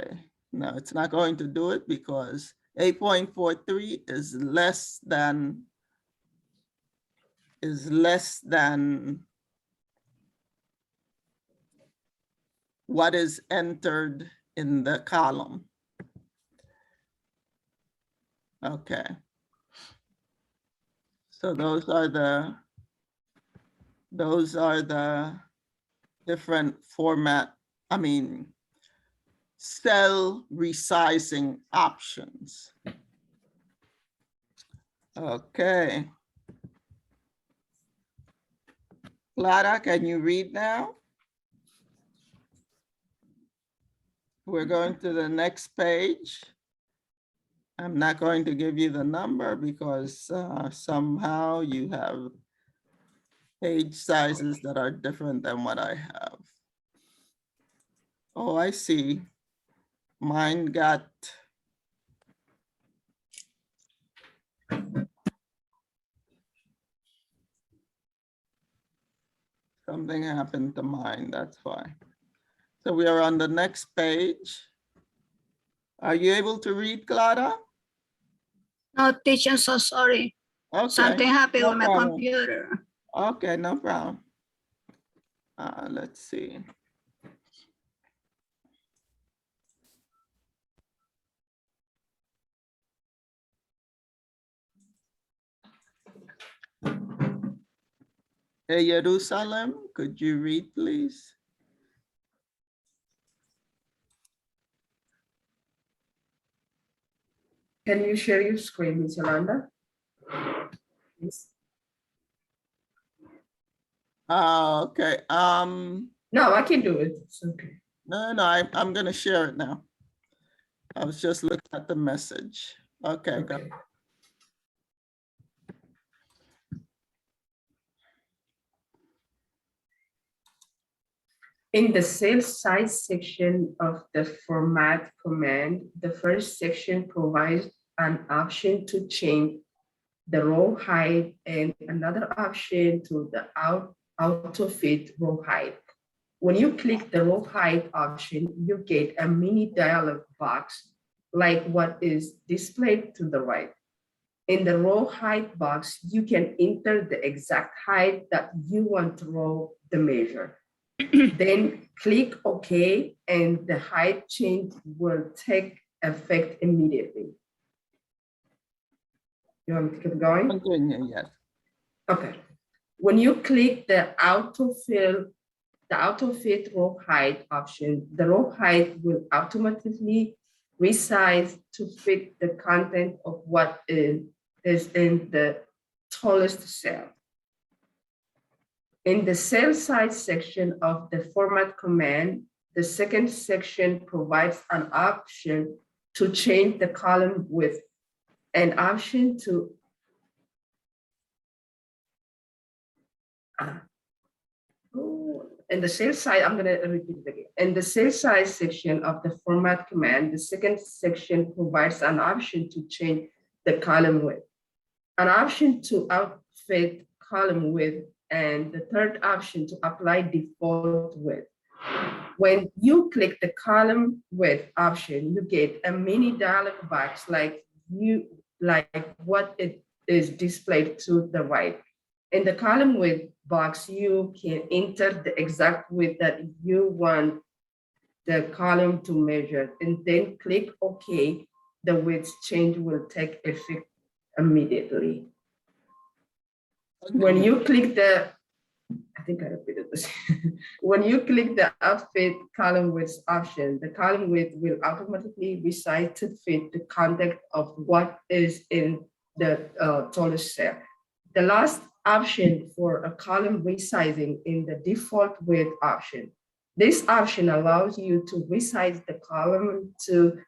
A: No, it's not going to do it because 8.43 is less than what is entered in the column. Okay. So those are the different format, cell resizing options. Okay. Clara, can you read now? We're going to the next page. I'm not going to give you the number because somehow you have page sizes that are different than what I have. Oh, I see. Mine got something happened to mine, that's why. So we are on the next page. Are you able to read, Clara?
H: No, teacher, I'm so sorry.
A: Okay.
H: Something happened
A: no
H: with my
A: problem.
H: computer.
A: Okay, no problem. Let's see. Hey, Jerusalem, could you read, please?
I: Can you share your screen, Ms. Yolanda? Please.
A: Okay.
I: No, I can do it. It's okay.
A: No, I'm gonna share it now. I was just looking at the message. Okay, go.
I: Okay. In the cell size section of the format command, the first section provides an option to change the row height and another option to the auto fit row height. When you click the row height option, you get a mini dialog box like what is displayed to the right. In the row height box, you can enter the exact height that you want to row the measure. Then click OK, and the height change will take effect immediately. You want me to keep going?
A: Continue, yes.
I: Okay. When you click the auto fit row height option, the row height will automatically resize to fit the content of what is in the tallest cell. In the cell size section of the format command, the second section provides an option to change the column width, an option to in the cell size, I'm going to repeat it again. In the cell size section of the format command, the second section provides an option to change the column width, an option to outfit column width, and the third option to apply default width. When you click the column width option, you get a mini dialog box like what it is displayed to the right. In the column width box, you can enter the exact width that you want the column to measure, and then click OK. The width change will take effect immediately. When you click the, I think I repeated this. When you click the outfit column width option, the column width will automatically resize to fit the content of what is in the tallest cell. The last option for a column resizing in the default width option. This option allows you to resize the column to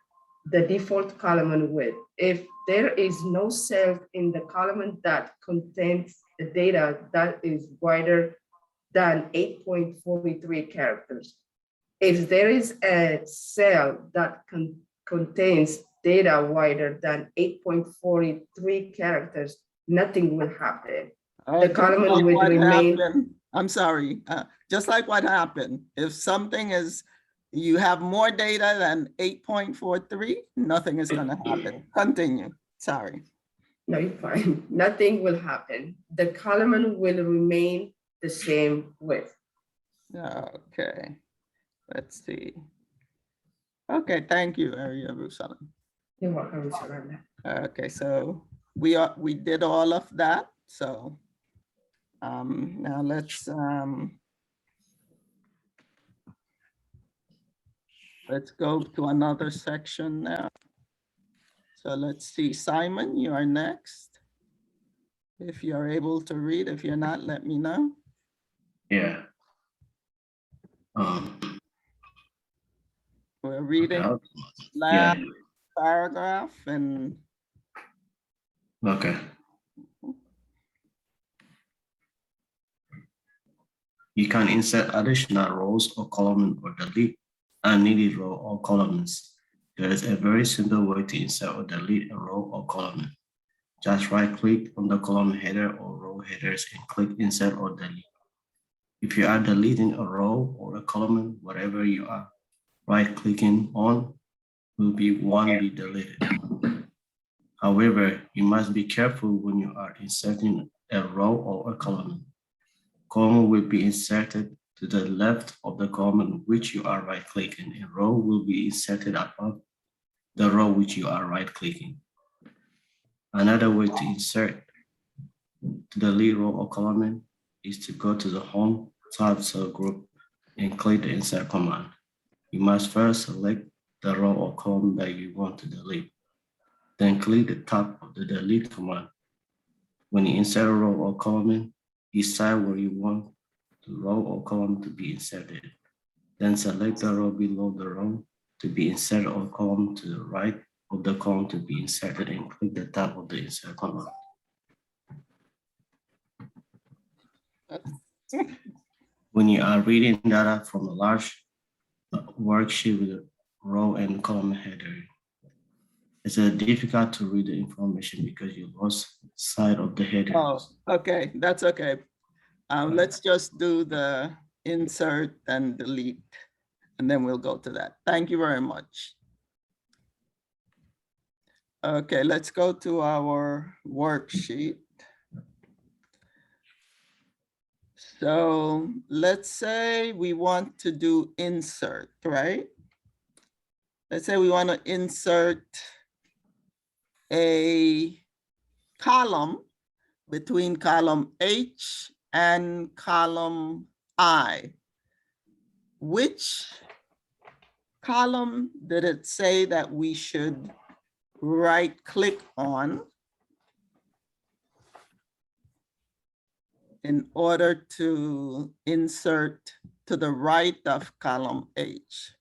I: the default column width. If there is no cell in the column that contains the data that is wider than 8.43 characters. If there is a cell that contains data wider than 8.43 characters, nothing will happen. The column will remain.
A: I'm sorry, just like what happened. If something is, you have more data than 8.43, nothing is gonna happen. Continue, sorry.
I: No, you're fine. Nothing will happen. The column will remain the same width.
A: Okay, let's see. Okay, thank you, Area Jerusalem.
I: You're welcome, Mr. Randa.
A: Okay, so we did all of that. So now let's go to another section now. So let's see, Simon, you are next. If you're able to read, if you're not, let me know.
J: Yeah.
A: We're reading
J: Okay.
A: last
J: Yeah.
A: paragraph and
J: Okay. You can insert additional rows or columns or delete unneeded row or columns. There is a very simple way to insert or delete a row or column. Just right-click on the column header or row headers and click Insert or Delete. If you are deleting a row or a column, whatever you are right-clicking on will be deleted. However, you must be careful when you are inserting a row or a column. Column will be inserted to the left of the column which you are right-clicking. A row will be inserted above the row which you are right-clicking. Another way to insert to the lead row or column is to go to the Home tab cell group and click the Insert command. You must first select the row or column that you want to delete. Then click the top of the delete command. When you insert a row or column, decide where you want the row or column to be inserted. Then select the row below the row to be inserted or column to the right of the column to be inserted and click the top of the insert command. When you are reading data from a large worksheet with a row and column header, it's difficult to read the information because you lost sight of the header.
A: Oh, okay, that's okay. Let's just do the insert and delete, and then we'll go to that. Thank you very much. Okay, let's go to our worksheet. So let's say we want to do insert, right? Let's say we want to insert a column between column H and column I. Which column did it say that we should right click on in order to insert to the right of column H?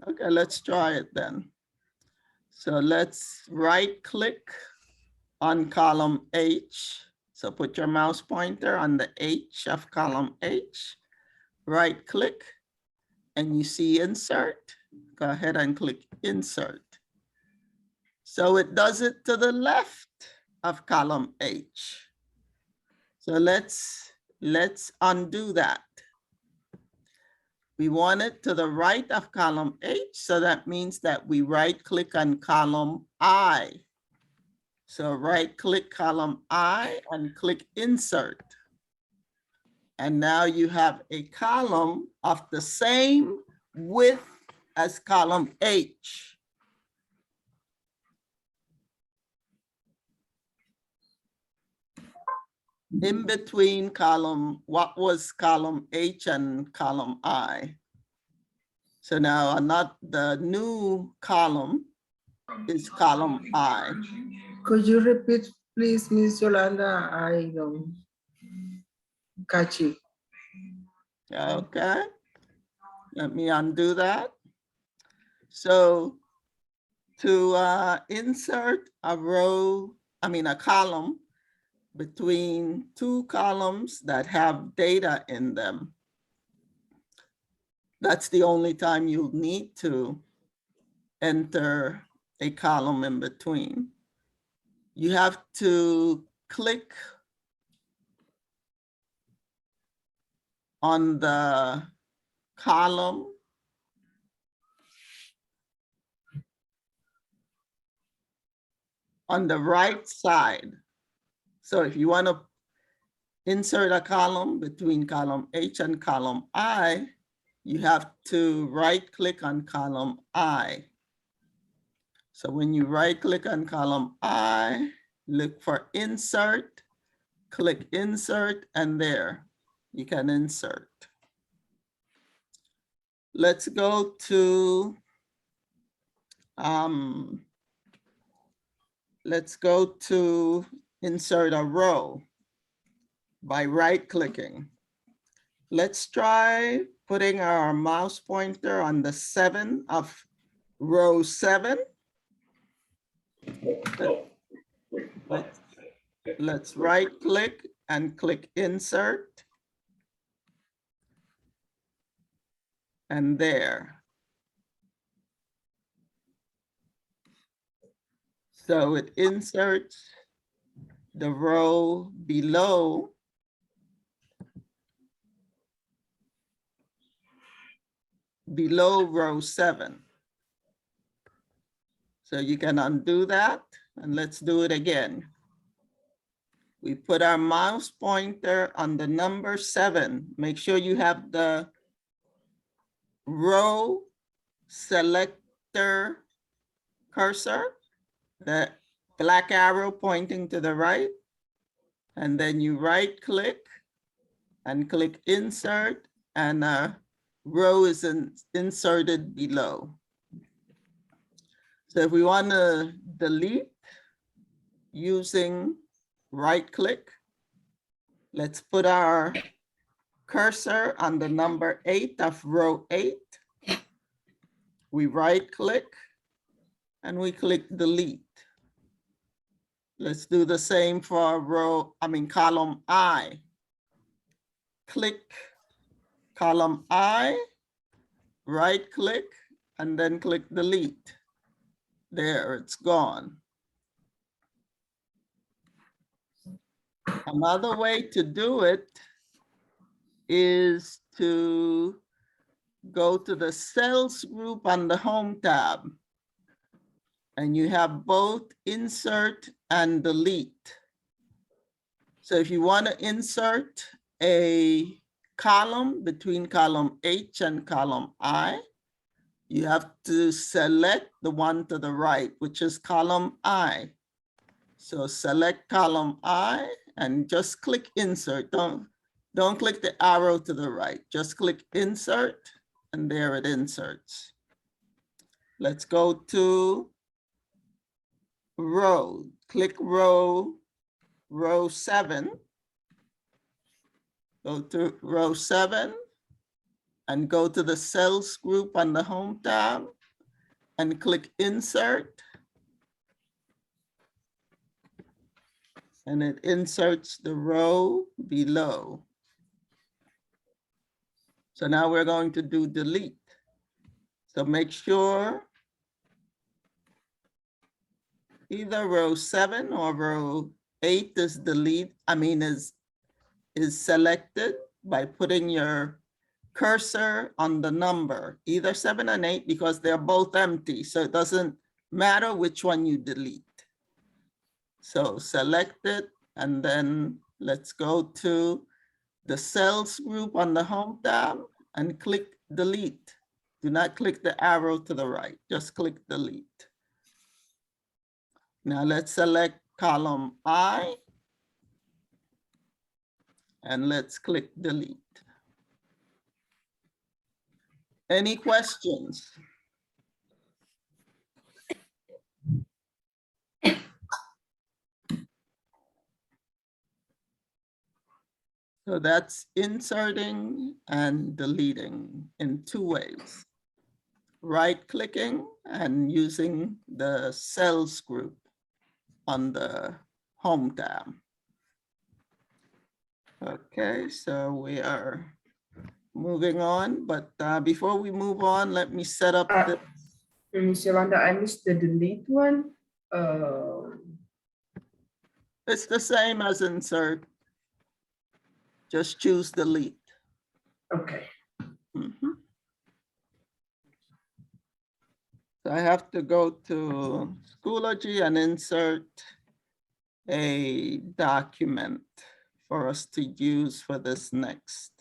A: Okay, let's try it then. So let's right click on column H. So put your mouse pointer on the H of column H, right click, and you see insert. Go ahead and click insert. So it does it to the left of column H. So let's undo that. We want it to the right of column H, so that means that we right click on column I. So right click column I and click insert. And now you have a column of the same width as column H. In between column, what was column H and column I. So now not the new column is column I.
E: Could you repeat, please, Miss Yolanda? I don't catch it.
A: Okay, let me undo that. So to insert a row, a column between two columns that have data in them, that's the only time you'll need to enter a column in between. You have to click on the column on the right side. So if you want to insert a column between column H and column I, you have to right click on column I. So when you right click on column I, look for insert, click insert, and there you can insert. Let's go to insert a row by right clicking. Let's try putting our mouse pointer on the 7 of row 7. Let's right click and click insert. And there. So it inserts the row below row 7. So you can undo that, and let's do it again. We put our mouse pointer on the number 7. Make sure you have the row selector cursor, the black arrow pointing to the right. And then you right click and click insert, and a row is inserted below. So if we want to delete using right click, let's put our cursor on the number 8 of row 8. We right click and we click delete. Let's do the same for column I. Click column I, right click, and then click delete. There, it's gone. Another way to do it is to go to the cells group on the home tab, and you have both insert and delete. So if you want to insert a column between column H and column I, you have to select the one to the right, which is column I. So select column I and just click insert. Don't click the arrow to the right, just click insert, and there it inserts. Let's go to row, click row 7. Go to row 7 and go to the cells group on the home tab and click insert. And it inserts the row below. So now we're going to do delete. So make sure either row 7 or row 8 is is selected by putting your cursor on the number, either 7 and 8, because they're both empty. So it doesn't matter which one you delete. So select it, and then let's go to the cells group on the home tab and click delete. Do not click the arrow to the right, just click delete. Now let's select column I and let's click delete. Any questions? So that's inserting and deleting in 2 ways. Right clicking and using the cells group on the home tab. Okay, so we are moving on, but before we move on, let me set up the.
I: Ms. Yolanda, I missed the delete one.
A: It's the same as insert. Just choose delete.
I: Okay.
A: Mhm. So I have to go to Schoology and insert a document for us to use for this next.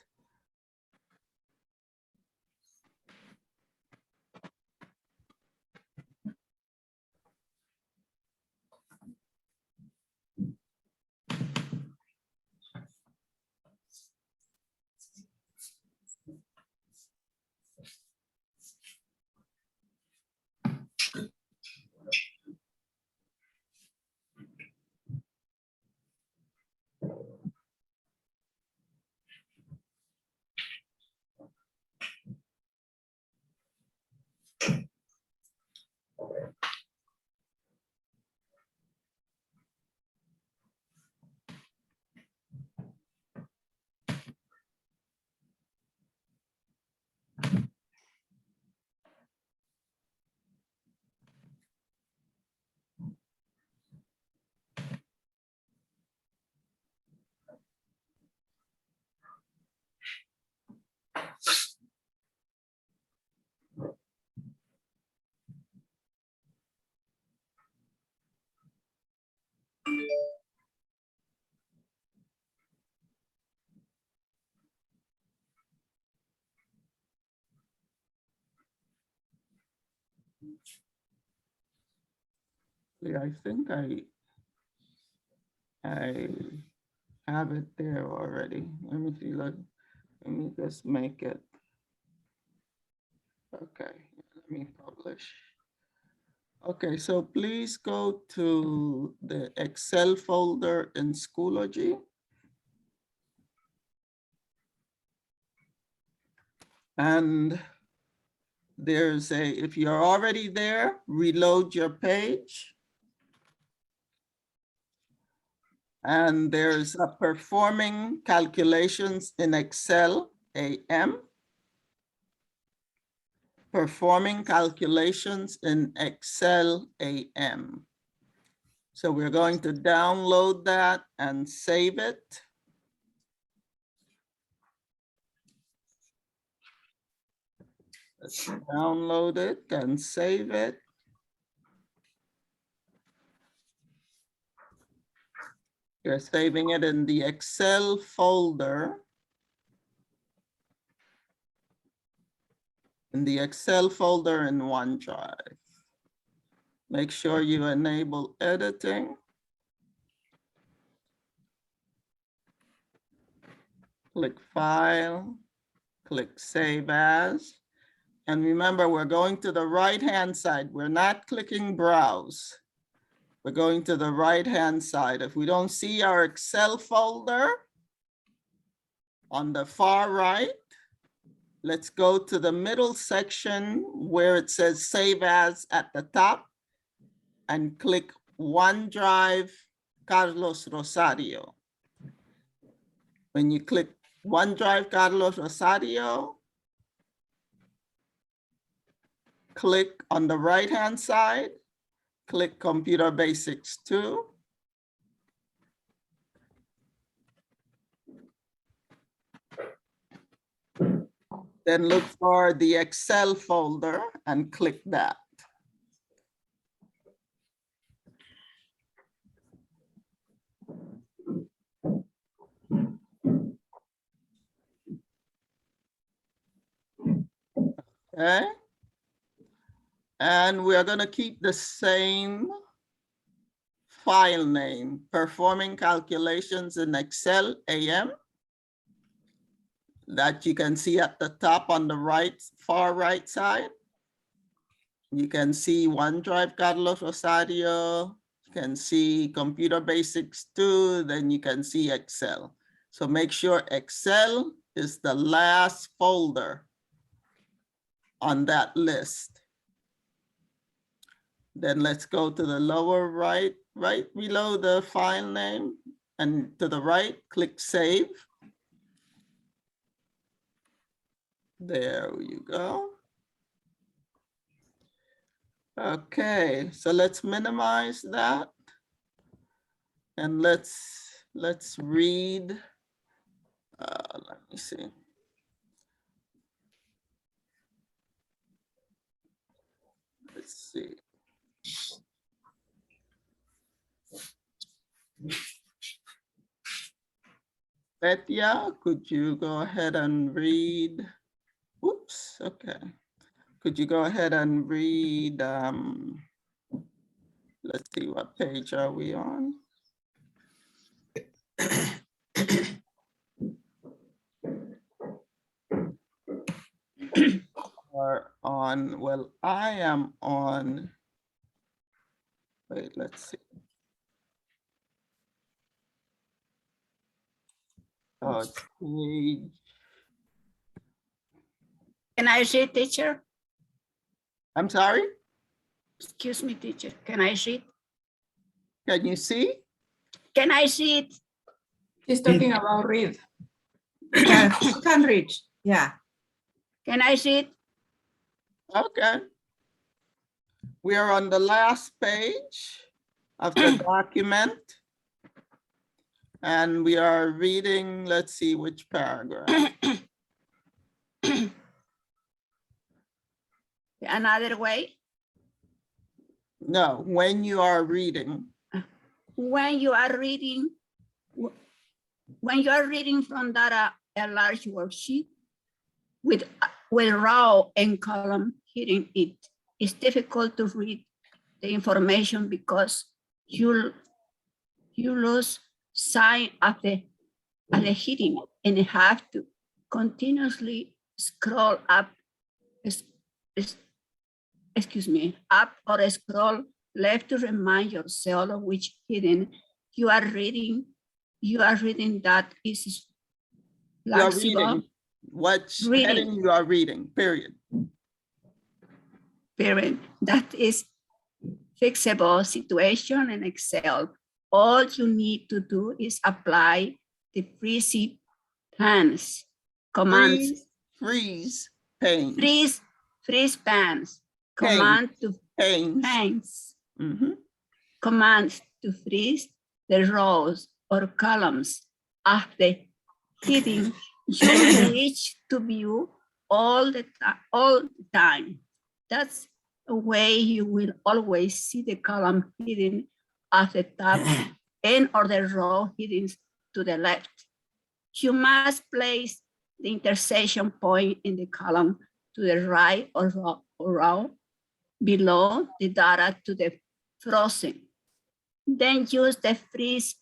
A: Yeah, I think I have it there already. Let me see, let me just make it. Okay, let me publish. Okay, so please go to the Excel folder in Schoology. And there's a, if you're already there, reload your page. And there's a performing calculations in Excel AM. Performing calculations in Excel AM. So we're going to download that and save it. Let's download it and save it. You're saving it in the Excel folder. In the Excel folder in OneDrive. Make sure you enable editing. Click File, click Save As. And remember, we're going to the right-hand side. We're not clicking Browse. We're going to the right-hand side. If we don't see our Excel folder on the far right, let's go to the middle section where it says Save As at the top and click OneDrive Carlos Rosario. When you click OneDrive Carlos Rosario, click on the right-hand side, click Computer Basics 2. Then look for the Excel folder and click that. Okay. And we are going to keep the same file name, performing calculations in Excel AM, that you can see at the top on the right, far right side. You can see OneDrive Carlos Rosario, you can see Computer Basics 2, then you can see Excel. So make sure Excel is the last folder on that list. Then let's go to the lower right, right below the file name, and to the right, click Save. There you go. Okay, so let's minimize that. And let's read. Let me see. Let's see. Petya, could you go ahead and read? Oops, okay. Could you go ahead and read, let's see, what page are we on? Are on, well, I am on, wait, let's see. Oh, it's page.
H: Can I read, teacher?
A: I'm sorry?
H: Excuse me, teacher. Can I read?
A: Can you see?
H: Can I read?
B: He's talking about read.
D: Yeah, you can read. Yeah.
H: Can I read?
A: Okay. We are on the last page of the document. And we are reading, let's see which paragraph.
H: Another way,
A: No, when you are reading.
H: when you are reading from that a large worksheet with row and column hitting it, it's difficult to read the information because you lose sight of the at the heading and have to continuously scroll up, up or scroll left to remind yourself of which heading you are reading. You are reading that is
A: You are
H: flexible.
A: reading. What
H: Reading.
A: heading you are reading, period.
H: Period. That is fixable situation in Excel. All you need to do is apply the freeze pans commands.
A: Freeze panes.
H: Freeze pans. Command to panes. Commands to freeze the rows or columns of the heading you wish to view all the time. That's a way you will always see the column heading at the top and or the row headings to the left. You must place the intersection point in the column to the right or row below the data to the frozen. Then use the freeze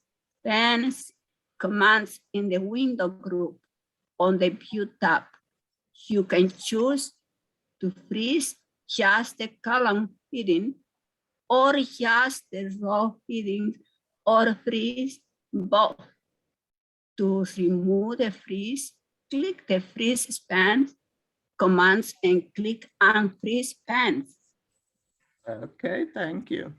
H: pans commands in the window group on the view tab. You can choose to freeze just the column heading or just the row heading or freeze both. To remove the freeze, click the freeze pans commands and click unfreeze pans.
A: Okay, thank you.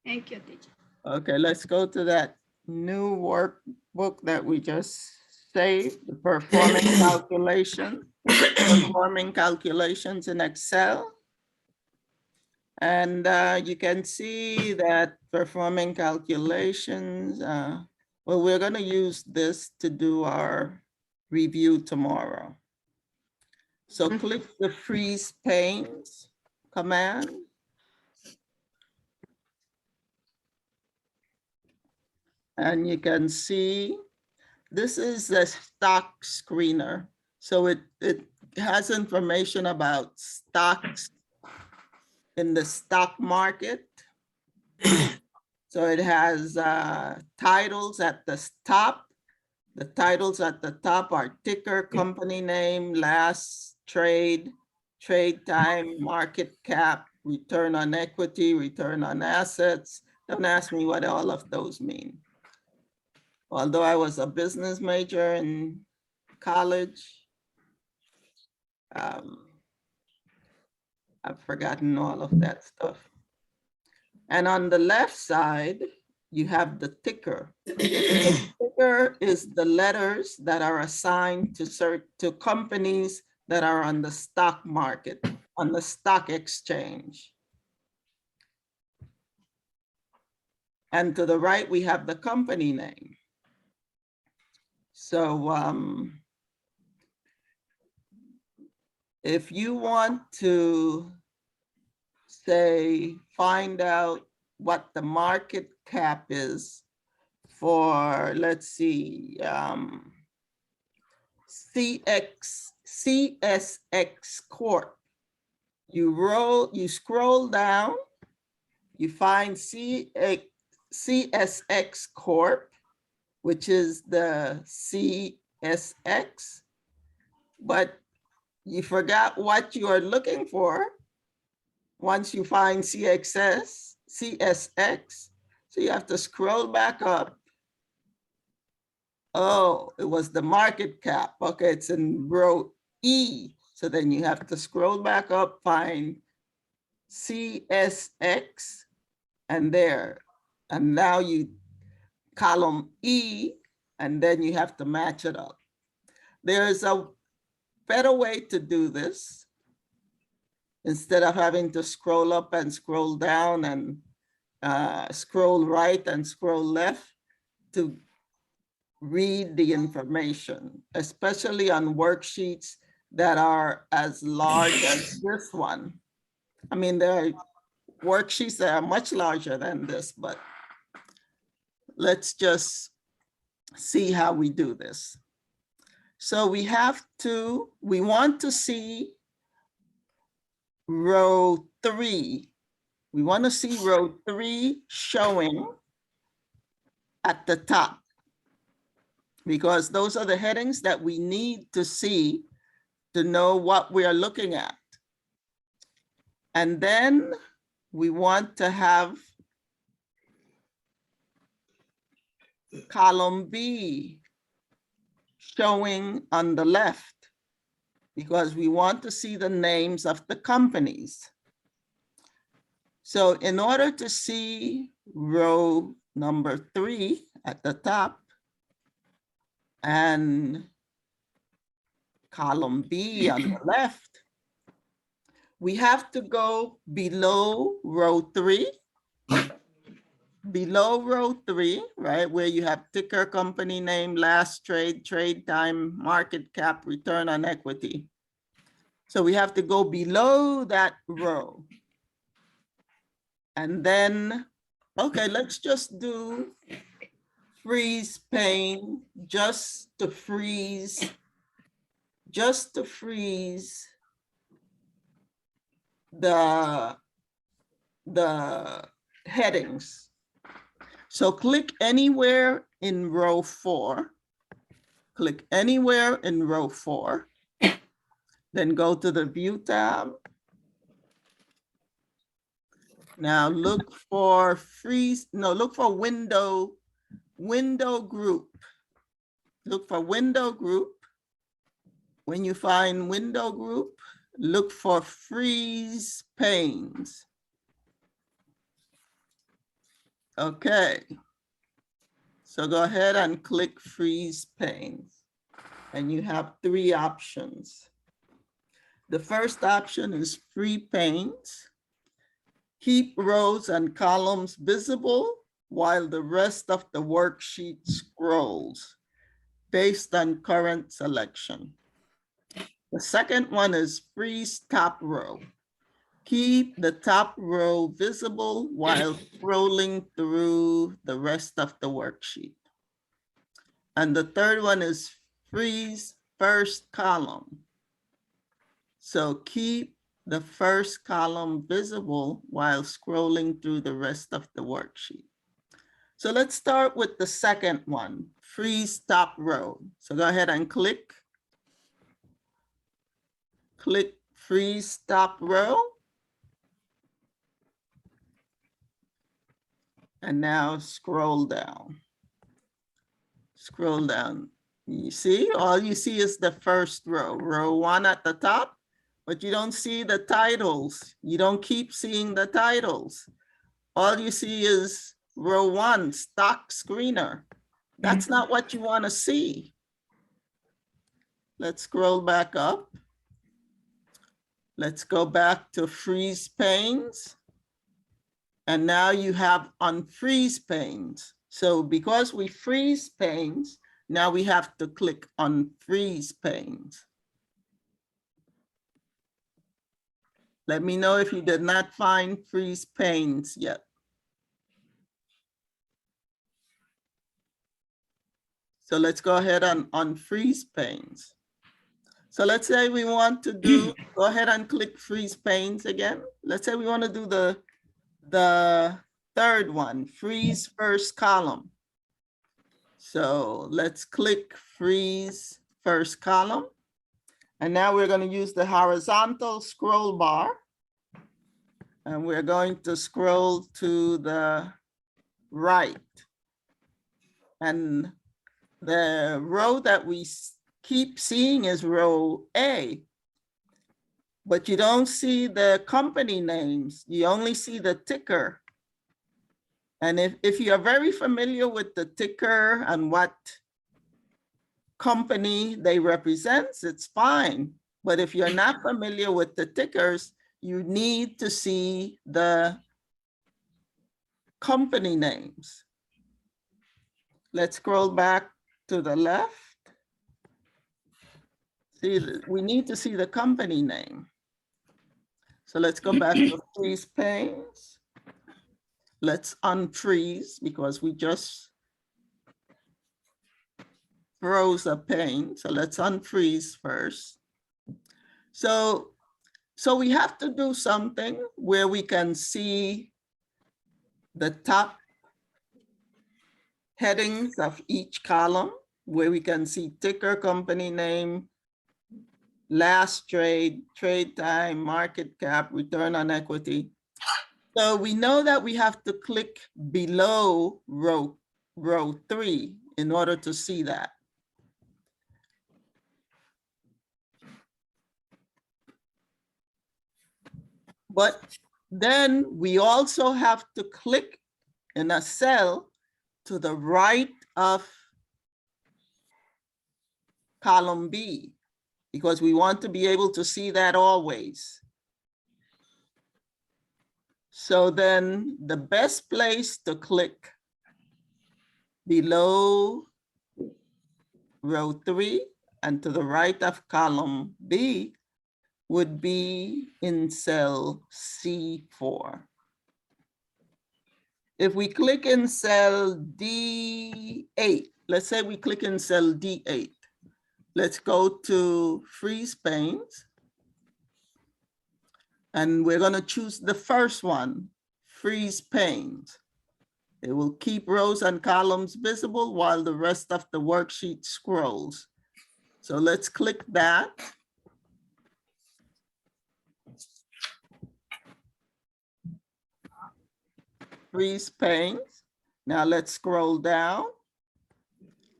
H: Thank you, teacher.
A: Okay, let's go to that new workbook that we just saved, the performing calculations in Excel. And you can see that performing calculations, well, we're going to use this to do our review tomorrow. So click the freeze panes command. And you can see this is the stock screener. So it has information about stocks in the stock market. So it has titles at the top. The titles at the top are ticker, company name, last trade, trade time, market cap, return on equity, return on assets. Don't ask me what all of those mean. Although I was a business major in college, I've forgotten all of that stuff. And on the left side, you have the ticker. The ticker is the letters that are assigned to companies that are on the stock market, on the stock exchange. And to the right, we have the company name. So if you want to say, find out what the market cap is for, let's see, CSX Corp. You scroll down, you find CSX Corp, which is the CSX, but you forgot what you are looking for once you find CSX. So you have to scroll back up. Oh, it was the market cap. Okay, it's in row E. So then you have to scroll back up, find CSX, and there. And now you column E, and then you have to match it up. There's a better way to do this. Instead of having to scroll up and scroll down and scroll right and scroll left to read the information, especially on worksheets that are as large as this one. I mean, there are worksheets that are much larger than this, but let's just see how we do this. So we want to see row 3. We want to see row 3 showing at the top. because those are the headings that we need to see to know what we are looking at. And then we want to have column B showing on the left, because we want to see the names of the companies. So in order to see row number 3 at the top and column B on the left, we have to go below row 3, right, where you have ticker, company name, last trade, trade time, market cap, return on equity. So we have to go below that row. And then, okay, let's just do freeze pane, just to freeze the headings. So click anywhere in row 4. Click anywhere in row 4. Then go to the View tab. Now look for look for window group. Look for window group. When you find window group, look for freeze panes. Okay. So go ahead and click freeze panes. And you have 3 options. The first option is free panes. Keep rows and columns visible while the rest of the worksheet scrolls based on current selection. The second one is freeze top row. Keep the top row visible while scrolling through the rest of the worksheet. And the third one is freeze first column. So keep the first column visible while scrolling through the rest of the worksheet. So let's start with the second one, freeze top row. So go ahead and click freeze top row. And now scroll down. Scroll down. You see, all you see is the first row, row 1 at the top, but you don't see the titles. You don't keep seeing the titles. All you see is row 1, stock screener. That's not what you want to see. Let's scroll back up. Let's go back to freeze panes. And now you have unfreeze panes. So because we freeze panes, now we have to click on freeze panes. Let me know if you did not find freeze panes yet. So let's go ahead and unfreeze panes. So let's say we want to do, go ahead and click freeze panes again. Let's say we want to do the third one, freeze first column. So let's click freeze first column. And now we're going to use the horizontal scroll bar. And we're going to scroll to the right. And the row that we keep seeing is row A. But you don't see the company names. You only see the ticker. And if you are very familiar with the ticker and what company they represent, it's fine. But if you're not familiar with the tickers, you need to see the company names. Let's scroll back to the left. See, we need to see the company name. So let's go back to freeze panes. Let's unfreeze because we just froze a pane. So let's unfreeze first. So we have to do something where we can see the top headings of each column. where we can see ticker, company name, last trade, trade time, market cap, return on equity. So we know that we have to click below row 3 in order to see that. But then we also have to click in a cell to the right of column B, because we want to be able to see that always. So then the best place to click below row 3 and to the right of column B would be in cell C4. If we click in cell D8, let's say we click in cell D8, let's go to freeze panes. And we're going to choose the first one, freeze panes. It will keep rows and columns visible while the rest of the worksheet scrolls. So let's click that. Freeze panes. Now let's scroll down.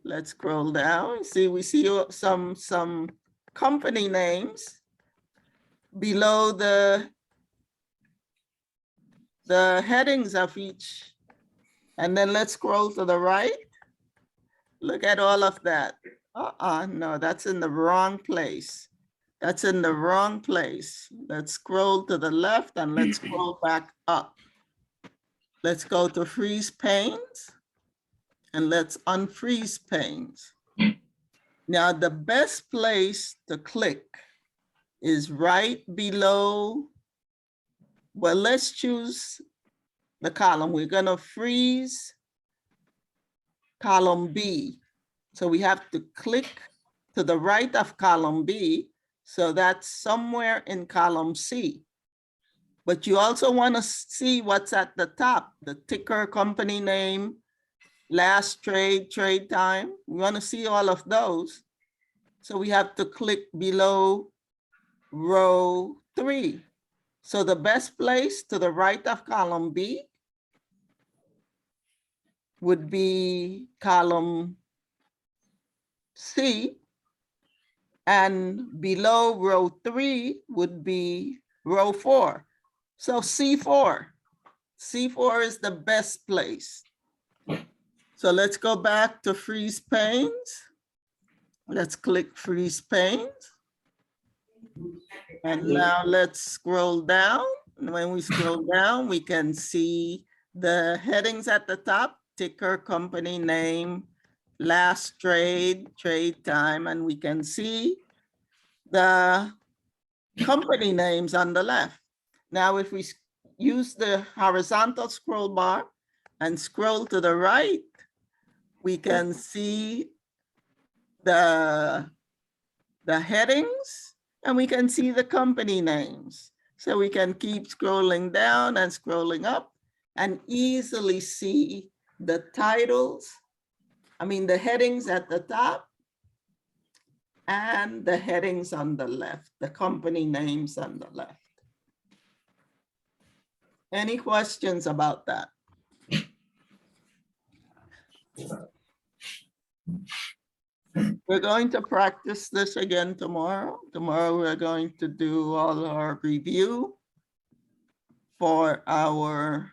A: Let's scroll down. See, we see some company names below the headings of each. And then let's scroll to the right. Look at all of that. No, that's in the wrong place. That's in the wrong place. Let's scroll to the left and let's scroll back up. Let's go to freeze panes and let's unfreeze panes. Now the best place to click is right below, well, let's choose the column. We're gonna freeze column B. So we have to click to the right of column B. So that's somewhere in column C. But you also want to see what's at the top, the ticker, company name, last trade, trade time. We want to see all of those. So we have to click below row 3. So the best place to the right of column B would be column C, and below row 3 would be row 4. So C4. C4 is the best place. So let's go back to freeze panes. Let's click freeze panes. And now let's scroll down. And when we scroll down, we can see the headings at the top, ticker, company name, last trade, trade time, and we can see the company names on the left. Now, if we use the horizontal scroll bar and scroll to the right, we can see the headings and we can see the company names. So we can keep scrolling down and scrolling up and easily see the titles, the headings at the top and the headings on the left, the company names on the left. Any questions about that? We're going to practice this again tomorrow. Tomorrow we're going to do all our review for our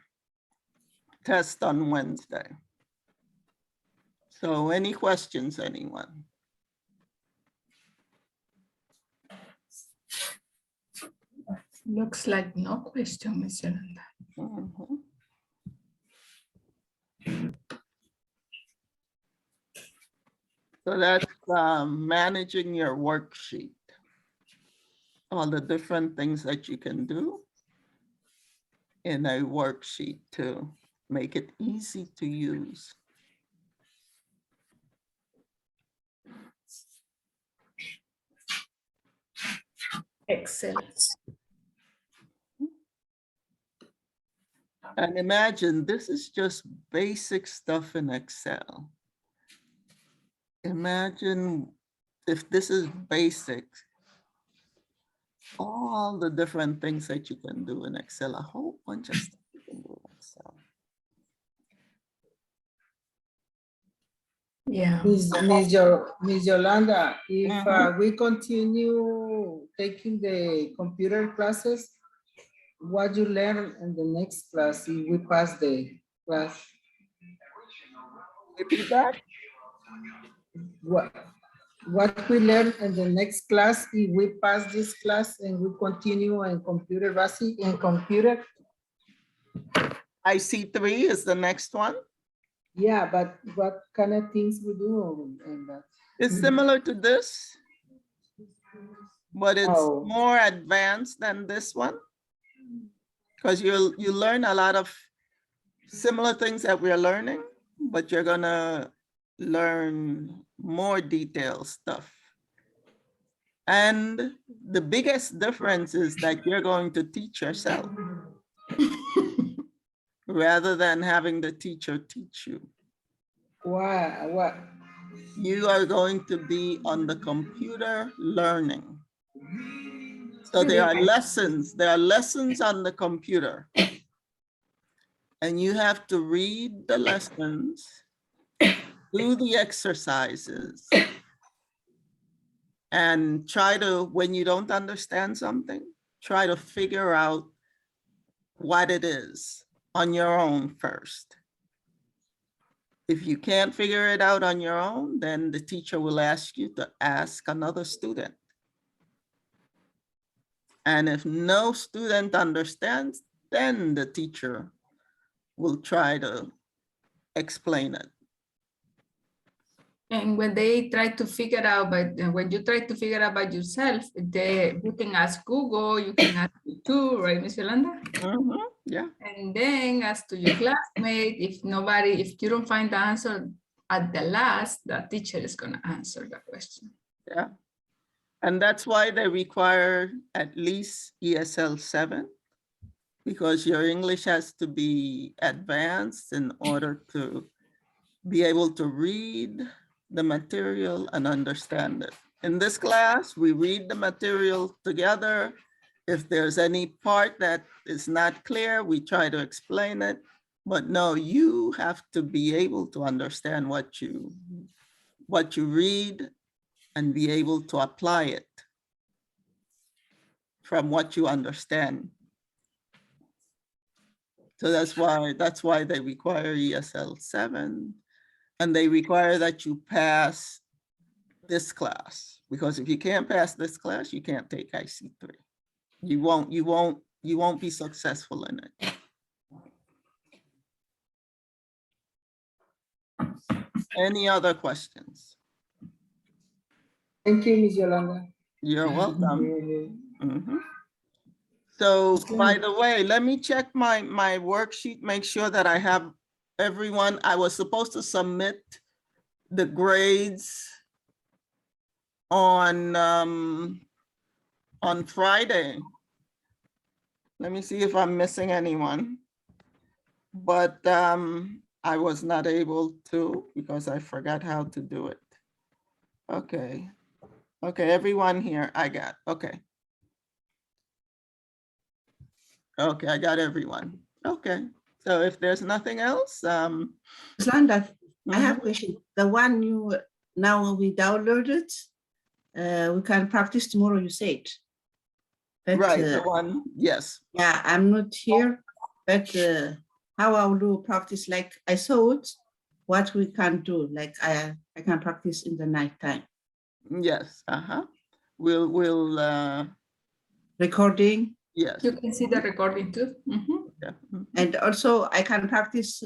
A: test on Wednesday. So any questions, anyone?
B: Looks like no question, Ms. Yolanda.
A: So that's managing your worksheet. All the different things that you can do in a worksheet to make it easy to use.
B: Excellent.
A: And imagine this is just basic stuff in Excel. Imagine if this is basic, all the different things that you can do in Excel, a whole bunch of stuff you can do in Excel.
B: Yeah.
E: Miss Yolanda, if
A: Mhm.
E: we continue taking the computer classes, what you learn in the next class if we pass the class?
A: Repeat that.
E: What we learn in the next class if we pass this class and we continue in computer basic and computer?
A: IC3 is the next one.
E: Yeah, but what kind of things we do in that?
A: It's similar to this, but it's
E: Oh.
A: more advanced than this one. Because you learn a lot of similar things that we're learning, but you're gonna learn more detailed stuff. And the biggest difference is that you're going to teach yourself rather than having the teacher teach you.
E: Why? What?
A: You are going to be on the computer learning. So there are lessons on the computer. And you have to read the lessons, do the exercises, and try to, when you don't understand something, try to figure out what it is on your own first. If you can't figure it out on your own, then the teacher will ask you to ask another student. And if no student understands, then the teacher will try to explain it.
B: And when they try to figure out, but when you try to figure out by yourself, you can ask Google, you can ask YouTube, right, Miss Yolanda?
A: Yeah.
B: And then as to your classmate, if you don't find the answer at the last, the teacher is gonna answer the question.
A: Yeah. And that's why they require at least ESL 7, because your English has to be advanced in order to be able to read the material and understand it. In this class, we read the material together. If there's any part that is not clear, we try to explain it. But no, you have to be able to understand what you read and be able to apply it from what you understand. So that's why they require ESL 7, and they require that you pass this class, because if you can't pass this class, you can't take IC3. You won't be successful in it. Any other questions?
E: Thank you, Miss Yolanda.
A: You're welcome. Mhm. So by the way, let me check my worksheet, make sure that I have everyone. I was supposed to submit the grades on Friday. Let me see if I'm missing anyone. But I was not able to because I forgot how to do it. Okay. Okay, everyone here, I got, okay. Okay, I got everyone. Okay, so if there's nothing else.
D: Sandra, I have a question. The one now we downloaded, we can practice tomorrow, you said. But,
A: right, the one, yes.
D: Yeah, I'm not here, but how I will do practice, like I saw it, what we can do, like I can practice in the night time.
A: Yes, we'll
D: recording.
A: Yes.
B: You can see the recording too.
A: Yeah.
D: And also I can practice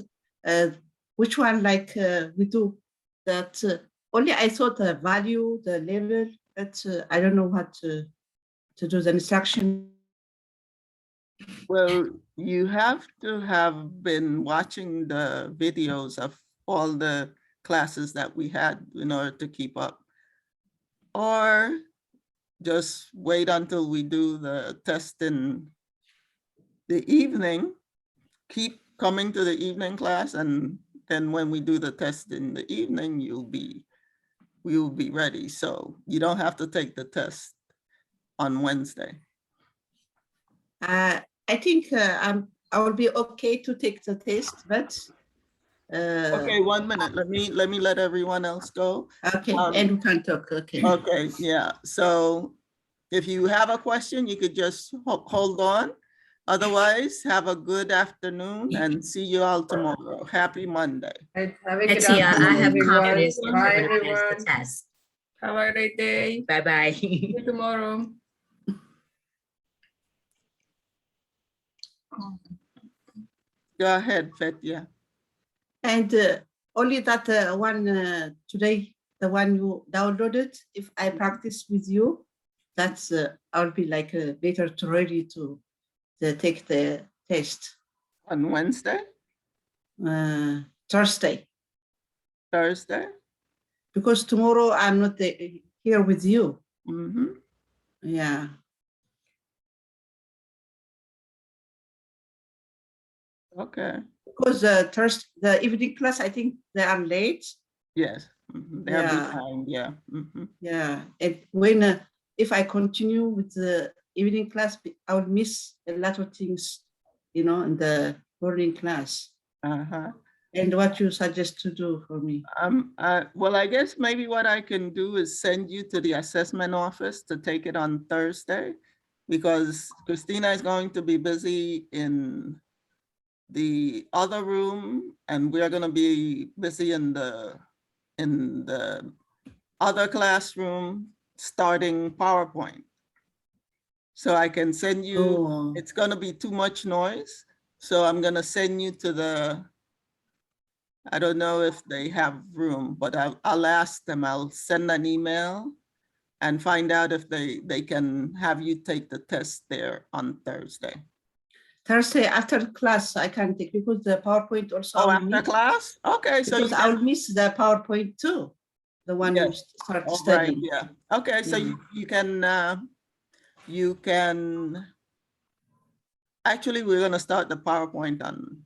D: which one, like we do that only I saw the value, the level, but I don't know what to do the instruction.
A: Well, you have to have been watching the videos of all the classes that we had in order to keep up. Or just wait until we do the test in the evening, keep coming to the evening class, and then when we do the test in the evening, you'll be we will be ready. So you don't have to take the test on Wednesday.
D: I think I will be okay to take the test, but
A: Okay, 1 minute. Let me let everyone else go.
D: okay, and we can talk. Okay.
A: Okay, yeah. So if you have a question, you could just hold on. Otherwise, have a good afternoon and see you all tomorrow. Happy Monday.
I: Right, have a good
G: Etia, I
I: afternoon,
G: have
I: everyone.
G: confidence in
I: Bye,
G: you're gonna pass
I: everyone.
G: the test.
B: Have a great day.
G: Bye-bye.
B: See you tomorrow.
A: Go ahead, Fetya.
D: And only that one today, the one you downloaded, if I practice with you, that's I'll be like better to ready to take the test.
A: On Wednesday?
D: Thursday.
A: Thursday?
D: Because tomorrow I'm not here with you.
A: Mm-hmm.
D: Yeah.
A: Okay.
D: Because the evening class, I think they are late.
A: Yes. Mm-hmm. They're behind. Yeah. Mm-hmm.
D: Yeah. And when if I continue with the evening class, I will miss a lot of things, in the morning class.
A: Uh-huh.
D: And what you suggest to do for me?
A: Well, I guess maybe what I can do is send you to the assessment office to take it on Thursday, because Christina is going to be busy in the other room, and we're going to be busy in the other classroom starting PowerPoint. So I can send you, it's going to be too much noise. So I'm going to send you to the, I don't know if they have room, but I'll ask them. I'll send an email and find out if they can have you take the test there on Thursday.
D: Thursday after class, I can take, because the PowerPoint also.
A: Oh, after class? Okay, so
D: because I'll miss the PowerPoint too, the one you start studying.
A: Right, yeah. Okay, so you can actually, we're gonna start the PowerPoint on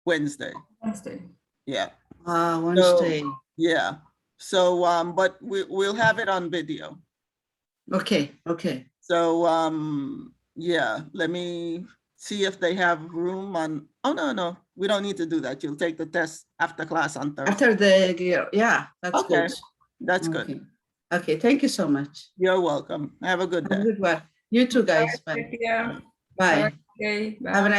A: Wednesday.
B: Wednesday.
A: Yeah.
D: Wednesday.
A: So, yeah. So, but we'll have it on video.
D: Okay. Okay.
A: So, yeah, let me see if they have room on, oh, no, we don't need to do that. You'll take the test after class on Thursday.
D: After the, yeah, that's
A: Okay,
D: good.
A: that's good.
D: Okay, thank you so much.
A: You're welcome. Have a good day.
D: Have a good one. You too, guys. Bye.
B: Yeah.
D: Bye.
B: Okay. Bye.
D: Have a nice